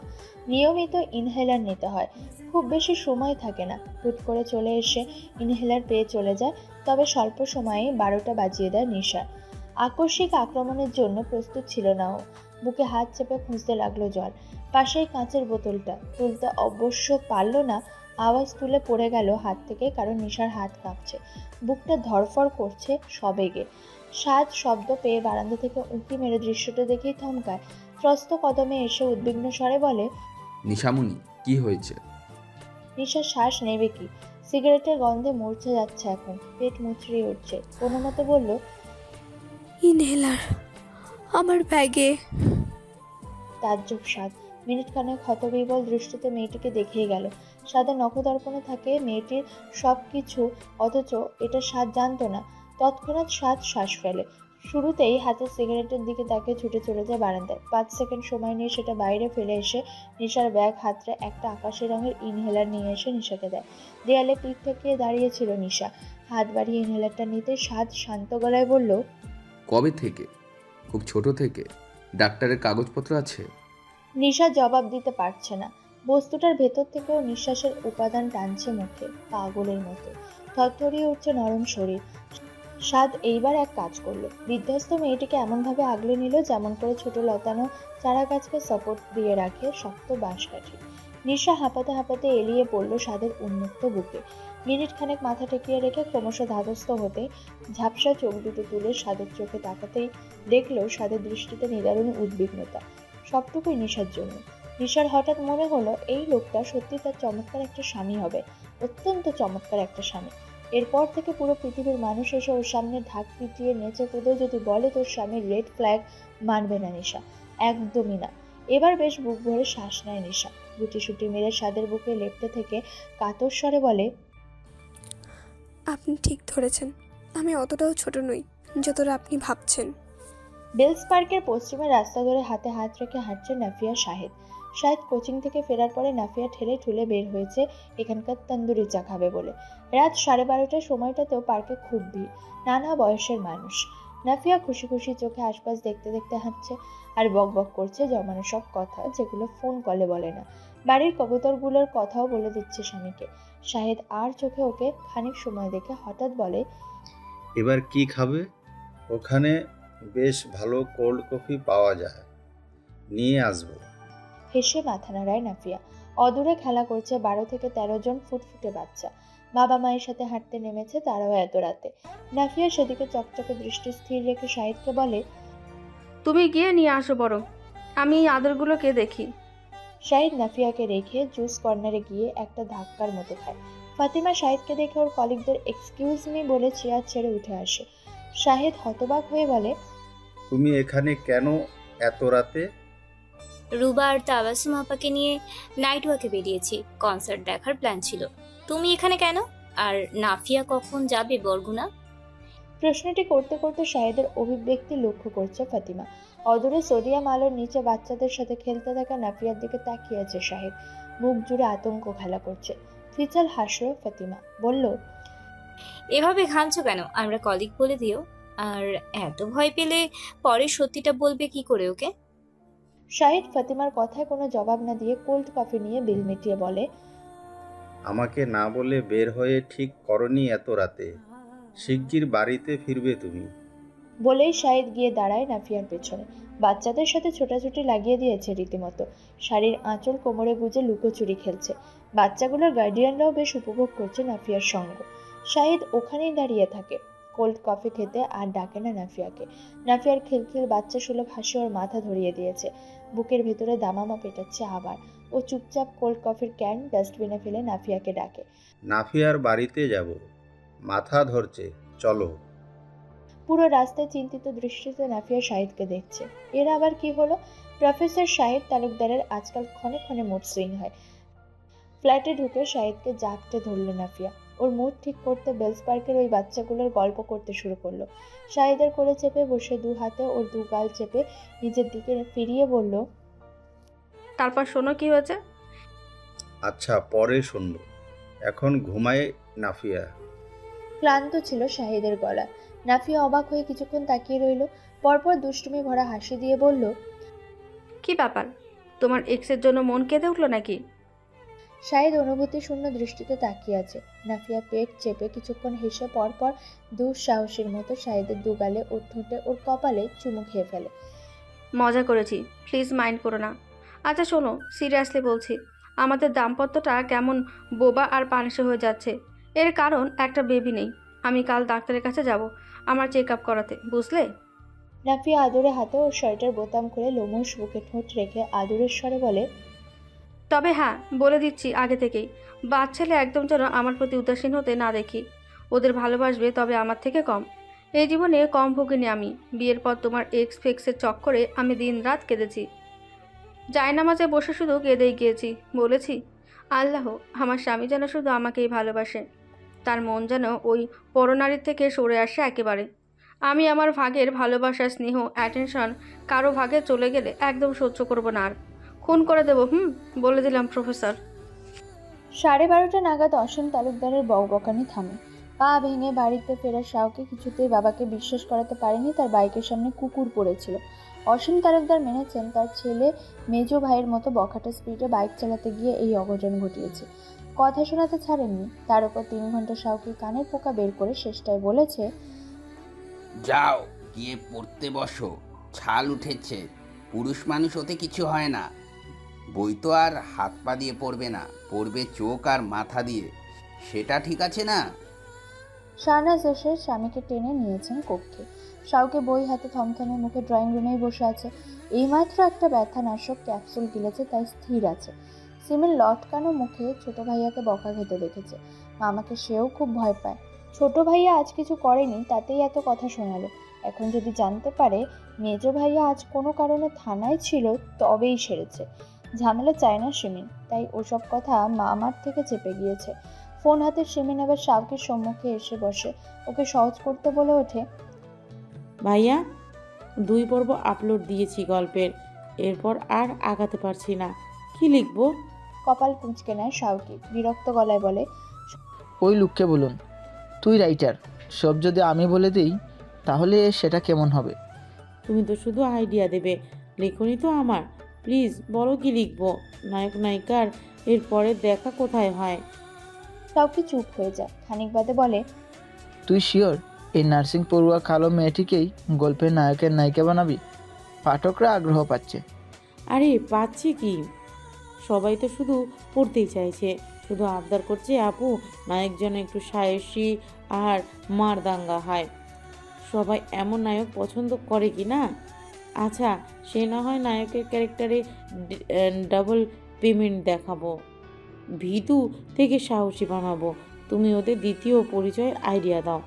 নিয়মিত ইনহেলার নিতে হয়, খুব বেশি সময় থাকে না। হুট করে চলে এসে ইনহেলার পেয়ে চলে যায়, তবে স্বল্প সময়ে 12টা বাজিয়ে দেয় নিশা। আকস্মিক আক্রমণের জন্য প্রস্তুত ছিল না ও। বুকে হাত চেপে খুঁজতে লাগলো জল। পাশেই কাঁচের বোতলটা তুলতে অবশ্য পারল না। আওয়াজ তুলে পড়ে গেল হাত থেকে, কারণ নিশার হাত কাঁপছে, বুকটা ধরফর করছে সবেগে। স্বাদ শব্দ পেয়ে বারান্দা থেকে উঁকি মেরে দৃশ্যটা দেখেই থমকায়। ত্রস্ত কদমে এসে উদ্বিগ্ন স্বরে বলে, নিশামণি, কি হয়েছে? নিশার শ্বাস নেবে কি? সিগারেটের গন্ধে মূর্ছা যাচ্ছে এখন, পেট মুচড়িয়ে উঠছে। কোনো মতে বলল, ইনহেলার আমার ব্যাগে। তাজ্জব স্বাদ। মিনিট খানেক হতবিহ্বল দৃষ্টিতে মেয়েটিকে দেখেই গেল। স্বাদের নখদর্পণে থাকে মেয়েটির সব কিছু, অথচ এটা স্বাদ জানতো না। তৎক্ষণাৎ স্বাদ শ্বাস ফেলে। শুরুতেই হাতের সিগারেটের দিকে তাকে ছুটে চলে যায় বারান্দায়। 5 সেকেন্ড সময় নিয়ে সেটা বাইরে ফেলে এসে নিশার ব্যাগ হাতড়ে একটা আকাশি রঙের ইনহেলার নিয়ে এসে নিশাকে দেয়। দেয়ালে পিঠ ঠেকিয়ে দাঁড়িয়েছিল নিশা। হাত বাড়িয়ে ইনহেলারটা নিতে স্বাদ শান্ত গলায় বলল, কবে থেকে? খুব ছোট থেকে? ডাক্তারের কাগজপত্র আছে? নিশা জবাব দিতে পারছে না। বস্তুটার ভেতর থেকেও নিঃশ্বাসের উপাদান টানছে মুখে, পাগলের মতো। থরথরিয়ে উঠছে নরম শরীর। স্বাদ এইবার এক কাজ করলো। বিধ্বস্ত মেয়েটিকে এমনভাবে আগলে নিল যেমন করে ছোট লতানো চারা গাছকে সাপোর্ট দিয়ে রাখে শক্ত বাঁশকাঠি। নিশা হাঁপাতে হাঁপাতে এলিয়ে পড়ল স্বাদের উন্মুক্ত বুকে। মিনিট খানেক মাথা ঠেকিয়ে রেখে ক্রমশ ধাতস্থ হতে ঝাপসা চোখ দুটো তুলে স্বাদের চোখে তাকাতেই দেখলো স্বাদের দৃষ্টিতে নিদারুণ উদ্বিগ্নতা। সবটুকুই নিশার জন্য। নিশার হঠাৎ মনে হলো এই লোকটা সত্যি তার চমৎকার একটা স্বামী হবে, অত্যন্ত চমৎকার একটা স্বামী। এরপর থেকে পুরো পৃথিবীর মানুষ এসে ওর সামনে ঢাক পিটিয়ে নেচে কুদে যদি বলে তোর স্বামীর রেড ফ্ল্যাগ, মানবে না নিশা, একদমই না। এবার বেশ বুক ভরে শ্বাস নেয় নিশা। গুটিসুটি মেরে স্বাদের বুকে লেপ্টে থেকে কাতর স্বরে বলে, আপনি ঠিক ধরেছেন, আমি অতটাও ছোট নই যতটা আপনি ভাবছেন। বেলস পার্কের পশ্চিমের রাস্তা ধরে হাতে হাত রেখে হাঁটছে নাফিয়া শাহেদ। শাহেদ কোচিং থেকে ফেরার পরে নাফিয়া ঠেলে ঠুলে বের হয়েছে এখানকার তন্দুরি চা খাবে বলে। রাত 12:30টার সময়টাতেও পার্কে খুব ভিড়, নানা বয়সের মানুষ। নাফিয়া খুশি খুশি চোখে আশপাশ দেখতে দেখতে হাঁটছে আর বক বক করছে জমানো সব কথা, যেগুলো ফোন কলে বলে না। বাড়ির কবুতরগুলোর কথাও বলে দিচ্ছে স্বামীকে। শাহেদ আর চোখে ওকে খানিক সময় দেখে হঠাৎ বলে, এবার কি খাবে? ওখানে বেশ ভালো কোল্ড কফি পাওয়া যায়, নিয়ে আসবো। হেসে মাথা নাড়ায় নাফিয়া। অদূরে খেলা করছে 12 থেকে 13 জন ফুটফুটে বাচ্চা। বাবা মায়ের সাথে হাঁটতে নেমেছে তারাও এত রাতে। নাফিয়া সেদিকে চকচকে দৃষ্টি স্থির রেখে শাহিদকে বলে, তুমি গিয়ে নিয়ে আসো বরং, আমি আদরগুলোকে দেখি। শাহিদ নাফিয়াকে রেখে জুস কর্নারে গিয়ে একটা ধাক্কার মতো খায়। ফাতিমা শাহিদকে দেখে ওর কলিগদের এক্সকিউজ মি বলে চেয়ার ছেড়ে উঠে আসে। শাহিদ হতবাক হয়ে বলে, তুমি এখানে কেন এত রাতে? রুবা আর তাবাসুম আপাকে নিয়ে নাইট ওয়াকে বেরিয়েছি, কনসার্ট দেখার প্ল্যান ছিল। তুমি এখানে কেন? আর নাফিয়া কখন যাবে বরগুনা? প্রশ্নটি করতে করতে শাহিদের অভিব্যক্তি লক্ষ্য করছে ফাতিমা। অদূরে সোডিয়াম আলোর নিচে বাচ্চাদের সাথে খেলতে থাকা নাফিয়ার দিকে তাকিয়ে আছে শাহিদ। মুখ জুড়ে আতঙ্ক খেলা করছে। ফিচাল হাসলো ফাতিমা, বলল, এভাবে ঘামছো কেন? আমরা কলিগ বলে দিও। আর এত ভয় পেলে পরে সত্যিটা বলবে কি করে ওকে? শাহিদ ফাতিমার কথায় কোনো জবাব না দিয়ে কোল্ড কফি নিয়ে বিল মিটিয়ে বলে, আমাকে না বলে বের হয়ে ঠিক করনি এত রাতে। শিগগির বাড়িতে ফিরবে তুমি। বলেই শাহিদ গিয়ে দাঁড়ায় নাফিয়ার পেছনে। বাচ্চাদের সাথে ছোটাছুটি লাগিয়ে দিয়েছে রীতিমতো। শাড়ির আঁচল কোমরে গুজে লুকোচুরি খেলছে। বাচ্চাগুলোর গার্ডিয়ানরাও বেশ উপভোগ করছে নাফিয়ার সঙ্গ। শাহিদ ওখানেই দাঁড়িয়ে থাকে, কোল্ড কফি খেতে, আর ডাকে না নাফিয়াকে। নাফিয়ার খিলখিল বাচ্চা সুলভ হাসি ওর মাথা ধরিয়ে দিয়েছে। বুকের ভেতরে দামামা পেটাচ্ছে আবার। ও চুপচাপ কোল্ড কফির ক্যান ডাস্টবিনে ফেলে নাফিয়াকে ডাকে। নাফিয়ার বাড়িতে যাব, মাথা ধরছে, চলো। পুরো রাস্তায় চিন্তিত দৃষ্টিতে নাফিয়া শাহিদকে দেখছে। এর আবার কি হলো? প্রফেসর শাহিদ তালুকদারের আজকাল ক্ষণে ক্ষণে মুড সুইং হয়। ফ্ল্যাটে ঢুকে শাহিদকে জাপটে ধরল নাফিয়া। ওর মুড ঠিক করতে বেলস পার্কের ওই বাচ্চাগুলোর গল্প করতে শুরু করলো। শাহিদের কোলে চেপে বসে দু হাতে ওর দু গাল চেপে নিজের দিকে ফিরিয়ে বলল, তারপর শোনো কি হয়েছে। আচ্ছা, পরে শুনবো, এখন ঘুমায় নাফিয়া। ক্লান্ত ছিল শাহিদের গলা। নাফিয়া অবাক হয়ে কিছুক্ষণ তাকিয়ে রইল। পরপর দুষ্টুমি ভরা হাসি দিয়ে বলল, কি ব্যাপার, তোমার এক্সের জন্য মন কেঁদে উঠলো নাকি? শাহিদ অনুভূতি শূন্য দৃষ্টিতে তাকিয়ে আছে। নাফিয়া পেট চেপে কিছুক্ষণ হেসে পরপর দুঃসাহসীর মতো শাহিদের দুগালে, ওর ঠোঁটে, ওর কপালে চুমু খেয়ে ফেলে। মজা করেছি, প্লিজ মাইন্ড করো না। আচ্ছা শোনো, সিরিয়াসলি বলছি, আমাদের দাম্পত্যটা কেমন বোবা আর পানিশে হয়ে যাচ্ছে। এর কারণ একটা বেবি নেই। আমি কাল ডাক্তারের কাছে যাব আমার চেক আপ করাতে, বুঝলে? নাফিয়া আদুরে হাতে ওর শার্টের বোতাম খুলে লোমশ বুকে ঠোঁট রেখে আদুরের স্বরে বলে, তবে হ্যাঁ, বলে দিচ্ছি আগে থেকেই, বাচ্চালে একদম যেন আমার প্রতি উদাসীন হতে না দেখি। ওদের ভালোবাসবে, তবে আমার থেকে কম। এই জীবনে কম ভুগিনি আমি। বিয়ের পর তোমার এক্স ফেক্সের চক্করে আমি দিন রাত কেঁদেছি। জায়নামাজে বসে শুধু কেঁদেই গিয়েছি। বলেছি, আল্লাহ, আমার স্বামী যেন শুধু আমাকেই ভালোবাসে, তার মন যেন ওই পরনারীর থেকে সরে আসে একেবারে। আমি আমার ভাগের ভালোবাসা, স্নেহ, অ্যাটেনশন কারো ভাগে চলে গেলে একদম সহ্য করব না, আর খুন করে দেবো। বলে দিলাম প্রফেসর। 12:30 নাগাদ অসীম তালুকদারের বকবকানি থামে। পা ভেঙে বাড়িতে ফেরা শাওকে কিছুতেই বাবাকে বিশ্বাস করাতে পারেনি তার বাইকের সামনে কুকুর পড়েছিল। অসীম তালুকদার মেনেছেন তার ছেলে মেজ ভাইয়ের মতো বখাটে স্পিডে বাইক চালাতে গিয়ে এই অঘটন ঘটিয়েছে। কথা শোনাতে ছাড়েননি। তার উপর 3 ঘন্টা শাওকে কানের পোকা বের করে শেষটায় বলেছে, যাও গিয়ে পড়তে বসো, ছাল উঠেছে, পুরুষ মানুষ হতে কিছু হয় না। বই তো আর হাত পা দিয়ে পড়বে না, পড়বে চোখ আর মাথা দিয়ে, সেটা ঠিক আছে না? শাহনাজ এসে স্বামীকে টেনে নিয়েছেন কক্ষে। শাওকে বই হাতে থমথমে মুখে ড্রয়িং রুমেই বসে আছে। এইমাত্র একটা ব্যথানাশক ক্যাপসুল গিলেছে, তাই স্থির আছে। সিমের লটকানো মুখে ছোট ভাইয়াকে বকা খেতে দেখেছে। মামাকে সেও খুব ভয় পায়। ছোট ভাইয়া আজ কিছু করেনি, তাতেই এত কথা শোনালো। এখন যদি জানতে পারে মেজ ভাইয়া আজ কোনো কারণে থানায় ছিল, তবেই সেরেছে। ঝামেলা চায় না সিমিন, তাই ওসব কথা মামার থেকে চেপে গিয়েছে। ফোন হাতে সিমিন আবার শাওকের সম্মুখে এসে বসে। ওকে সহজ করতে বলে ওঠে, ভাইয়া 2 পর্ব আপলোড দিয়েছি গল্পের, এরপর আর আগাতে পারছি না, কি লিখবো? কপাল কুঁচকে নেয় শাওকি, বিরক্ত গলায় বলে, ওই লোককে বলুন, তুই রাইটার, সব যদি আমি বলে দিই তাহলে সেটা কেমন হবে? তুমি তো শুধু আইডিয়া দেবে, লেখনি তো আমার। প্লিজ বলো কি লিখবো। নায়ক নায়িকার এরপরে দেখা কোথায় হয়? শাওকি চুপ হয়ে যায়। খানিক বাদে বলে, তুই শিওর এই নার্সিং পড়ুয়া কালো মেয়েটিকেই গল্পের নায়কের নায়িকা বানাবি? পাঠকরা আগ্রহ পাচ্ছে। আরে পাচ্ছি কি, সবাই তো শুধু পড়তেই চাইছে, শুধু আবদার করছে আপু নায়ক যেন একটু সাহসী আর মারদাঙ্গা হয়। সবাই এমন নায়ক পছন্দ করে কি না? আচ্ছা, সে না হয় নায়কের ক্যারেক্টারে ডাবল পেমেন্ট দেখাবো, ভীতু থেকে সাহসী বানাবো। তুমি ওদের দ্বিতীয় পরিচয়ের আইডিয়া দাও।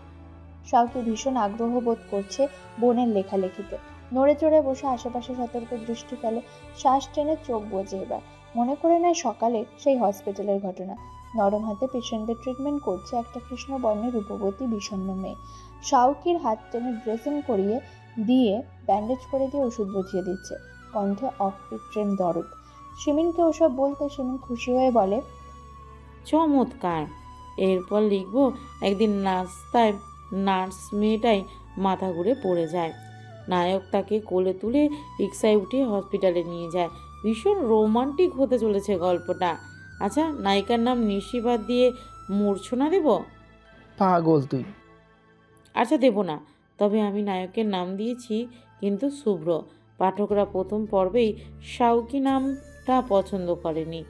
শাওকি ভীষণ আগ্রহ বোধ করছে বোনের লেখালেখিতে। নড়ে চড়ে বসে আশেপাশে সতর্ক দৃষ্টি ফেলে। শ্বাস টেনে চোখ বোঝে এবার। মনে করে নেয় সকালে সেই হসপিটালের ঘটনা। নরম হাতে পেশেন্টদের ট্রিটমেন্ট করছে একটা কৃষ্ণবর্ণের রূপবতী বিষণ্ণ মেয়ে। শাউকির হাত টেনে ড্রেসিং করিয়ে দিয়ে ব্যান্ডেজ করে দিয়ে ওষুধ বসিয়ে দিচ্ছে, কণ্ঠে অকৃত্রিম দরদ। সিমিনকে ওসব বলতে সিমিন খুশি হয়ে বলে, চমৎকার। এরপর লিখবো একদিন রাস্তায় নার্স মেয়েটাই মাথা ঘুরে পড়ে যায়, নায়ক তাকে কোলে তুলে রিক্সায় উঠিয়ে হসপিটালে নিয়ে যায়। ভীষণ রোমান্টিক হতে চলেছে গল্পটা। আচ্ছা, নায়িকার নাম নিশি বাদ দিয়ে মূর্ছনা দেব? পাগল তুই। আচ্ছা, দেব না। তবে আমি নায়কের নাম দিয়েছি কিন্তু শুভ্র। পাঠকরা প্রথম পর্বেই শাউকি নামটা পছন্দ করেনি,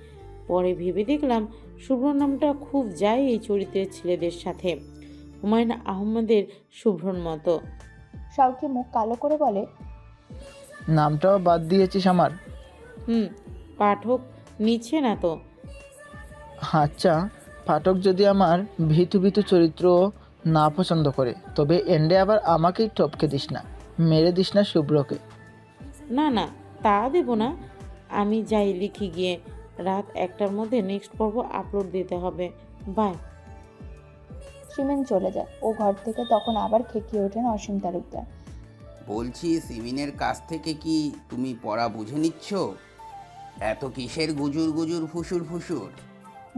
পরে ভেবে দেখলাম শুভ্র নামটা খুব যায় এই চরিত্রের ছেলেদের সাথে, হুমায়ুন আহমেদের শুভ্রর মতো। শাউকি মুখ কালো করে বলে, নামটাও বাদ দিয়েছিস আমার? পাঠক নিচ্ছে না তো। আচ্ছা, পাঠক যদি আমার ভীতু ভীতু চরিত্র না পছন্দ করে, তবে এন্ডে আবার আমাকেই টপকে দিস না, মেরে দিস না শুভ্রকে। না না, তা দেব না। আমি যাই লিখি গিয়ে, রাত 1টার মধ্যে নেক্সট পর্ব আপলোড দিতে হবে। বাই। সিমিন চলে যায়। ও ঘর থেকে তখন আবার খেকিয়ে ওঠেন অসীম তালুকদার। বলছি, সিমিনের কাছ থেকে কি তুমি পড়া বুঝে নিচ্ছ? এত কিসের গুজুর গুজুর ফুসুর ফুসুর?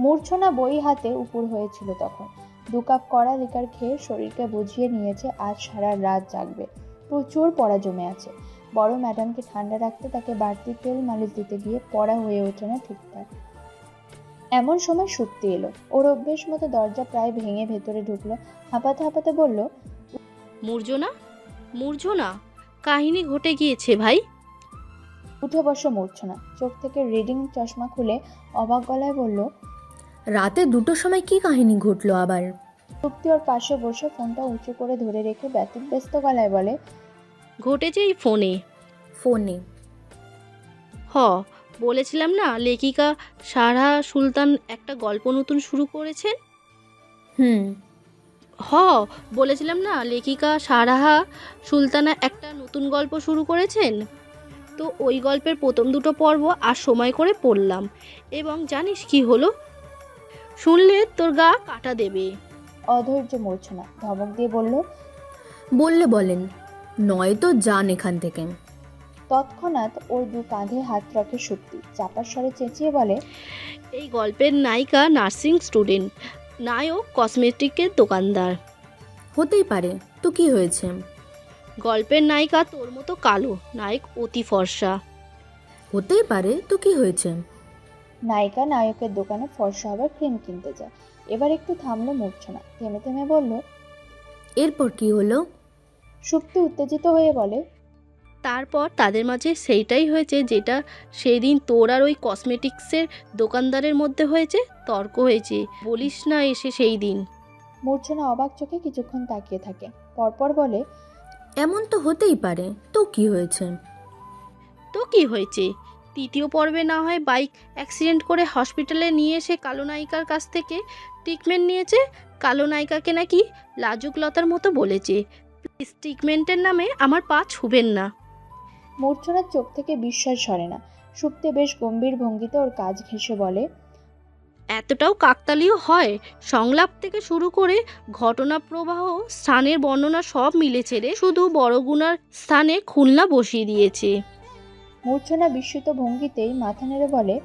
মূর্ছনা বই হাতে উপর হয়েছিল তখন। 2 কাপ কড়া লিকার খেয়ে শরীরকে বুঝিয়ে নিয়েছে আজ সারা রাত জাগবে। প্রচুর পড়া জমে আছে। বড় ম্যাডামকে ঠান্ডা রাখতে তাকে বাড়তি তেল মালিশ দিতে গিয়ে পড়া হয়ে ওঠে না ঠিকঠাক। এমন সময় শুক্তি এলো। ওর অভ্যেস মতো দরজা প্রায় ভেঙে ভেতরে ঢুকলো। হাঁপাতে হাঁপাতে বলল, মূর্ছনা, কাহিনী ঘটে গিয়েছে ভাই। উঠে বসো মূর্ছনা। চোখ থেকে রিডিং চশমা খুলে অবাক গলায় বলল, রাতে 2টোর সময় কি কাহিনী ঘটলো আবার? শুক্তি ওর পাশে বসে ফোনটা উঁচু করে ধরে রেখে ব্যস্ত গলায় বলে, ঘটেছে এই ফোনে। বলেছিলাম না লেখিকা সারা সুলতান একটা গল্প নতুন শুরু করেছেন। বলেছিলাম না লেখিকা সারাহা সুলতানা একটা নতুন গল্প শুরু করেছেন। তো ওই গল্পের প্রথম 2টো পর্ব আর সময় করে পড়লাম, এবং জানিস কি হলো? শুনলে তোর গা কাটা দেবে। অধৈর্য মূর্ছনা ধমক দিয়ে বলল, বলেন, নয়তো যান এখান থেকে। তৎক্ষণাৎ ওর 2 কাঁধে হাত রাখে শুক্তি। চাপার স্বরে চেঁচিয়ে বলে, এই গল্পের নায়িকা নার্সিং স্টুডেন্ট, নায়ক কসমেটিকের দোকানদার। হতেই পারে, তো কি হয়েছে? গল্পের নায়িকা তোর মতো কালো, নায়ক অতি ফর্সা। হতেই পারে, তো কি হয়েছে? নায়িকা নায়কের দোকানে ফর্সা আবার ক্রিম কিনতে যায়। এবার একটু থামলো মূর্ছনা। থেমে থেমে বলল, এরপর কি হলো? শুক্তি উত্তেজিত হয়ে বলে, তারপর তাদের মাঝে সেইটাই হয়েছে যেটা সেদিন তোর আর ওই কসমেটিক্সের দোকানদারের মধ্যে হয়েছে। তর্ক হয়েছে, বলিস না এসে সেই দিন। মূর্ছনা অবাক চোখে কিছুক্ষণ তাকিয়ে থাকে, পরপর বলে, এমন তো হতেই পারে, তো কি হয়েছে? 3য় পর্বে না হয় বাইক অ্যাক্সিডেন্ট করে হসপিটালে নিয়ে এসে কালো নায়িকার কাছ থেকে ট্রিটমেন্ট নিয়েছে। কালো নায়িকাকে নাকি লাজুক লতার মতো বলেছে। প্লিজ ট্রিটমেন্টের নামে আমার পা ছুবেন না। মূর্ছনার চোখ থেকে বিশ্বাস সরে না। শুক্তি বেশ গম্ভীর ভঙ্গিতে ওর কাজ ঘেঁষে বলে, এতটাও কাকতালীয় হয়? সংলাপ থেকে শুরু করে ঘটনা প্রবাহ, স্থানের বর্ণনা সব মিলেছে রে। শুধু বড়গুনার স্থানে খুলনা বসিয়ে দিয়েছে। মূর্ছনা বিস্মিত ভঙ্গিতেই মাথা নেড়ে বলে,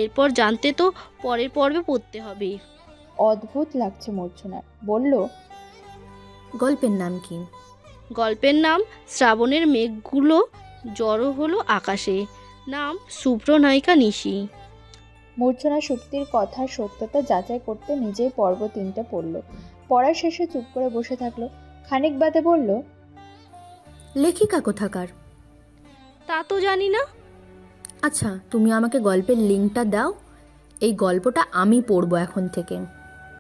এরপর জানতে তো পরের পর্বে পড়তে হবে। অদ্ভুত লাগছে মূর্ছনার। বলল, গল্পের নাম কি? গল্পের নাম শ্রাবণের মেঘগুলো জড়ো হলো আকাশে। নাম শুভ্র নায়িকা নিশি। মূর্ছনা শুক্তির কথার সত্যতা যাচাই করতে নিজেই পর্ব 3টে পড়ল। পড়ার শেষে চুপ করে বসে থাকলো। খানিক বাদে বলল, লেখিকা কোথাকার? তা তো জানি না। আচ্ছা, তুমি আমাকে গল্পের লিঙ্কটা দাও, এই গল্পটা আমি পড়বো এখন থেকে।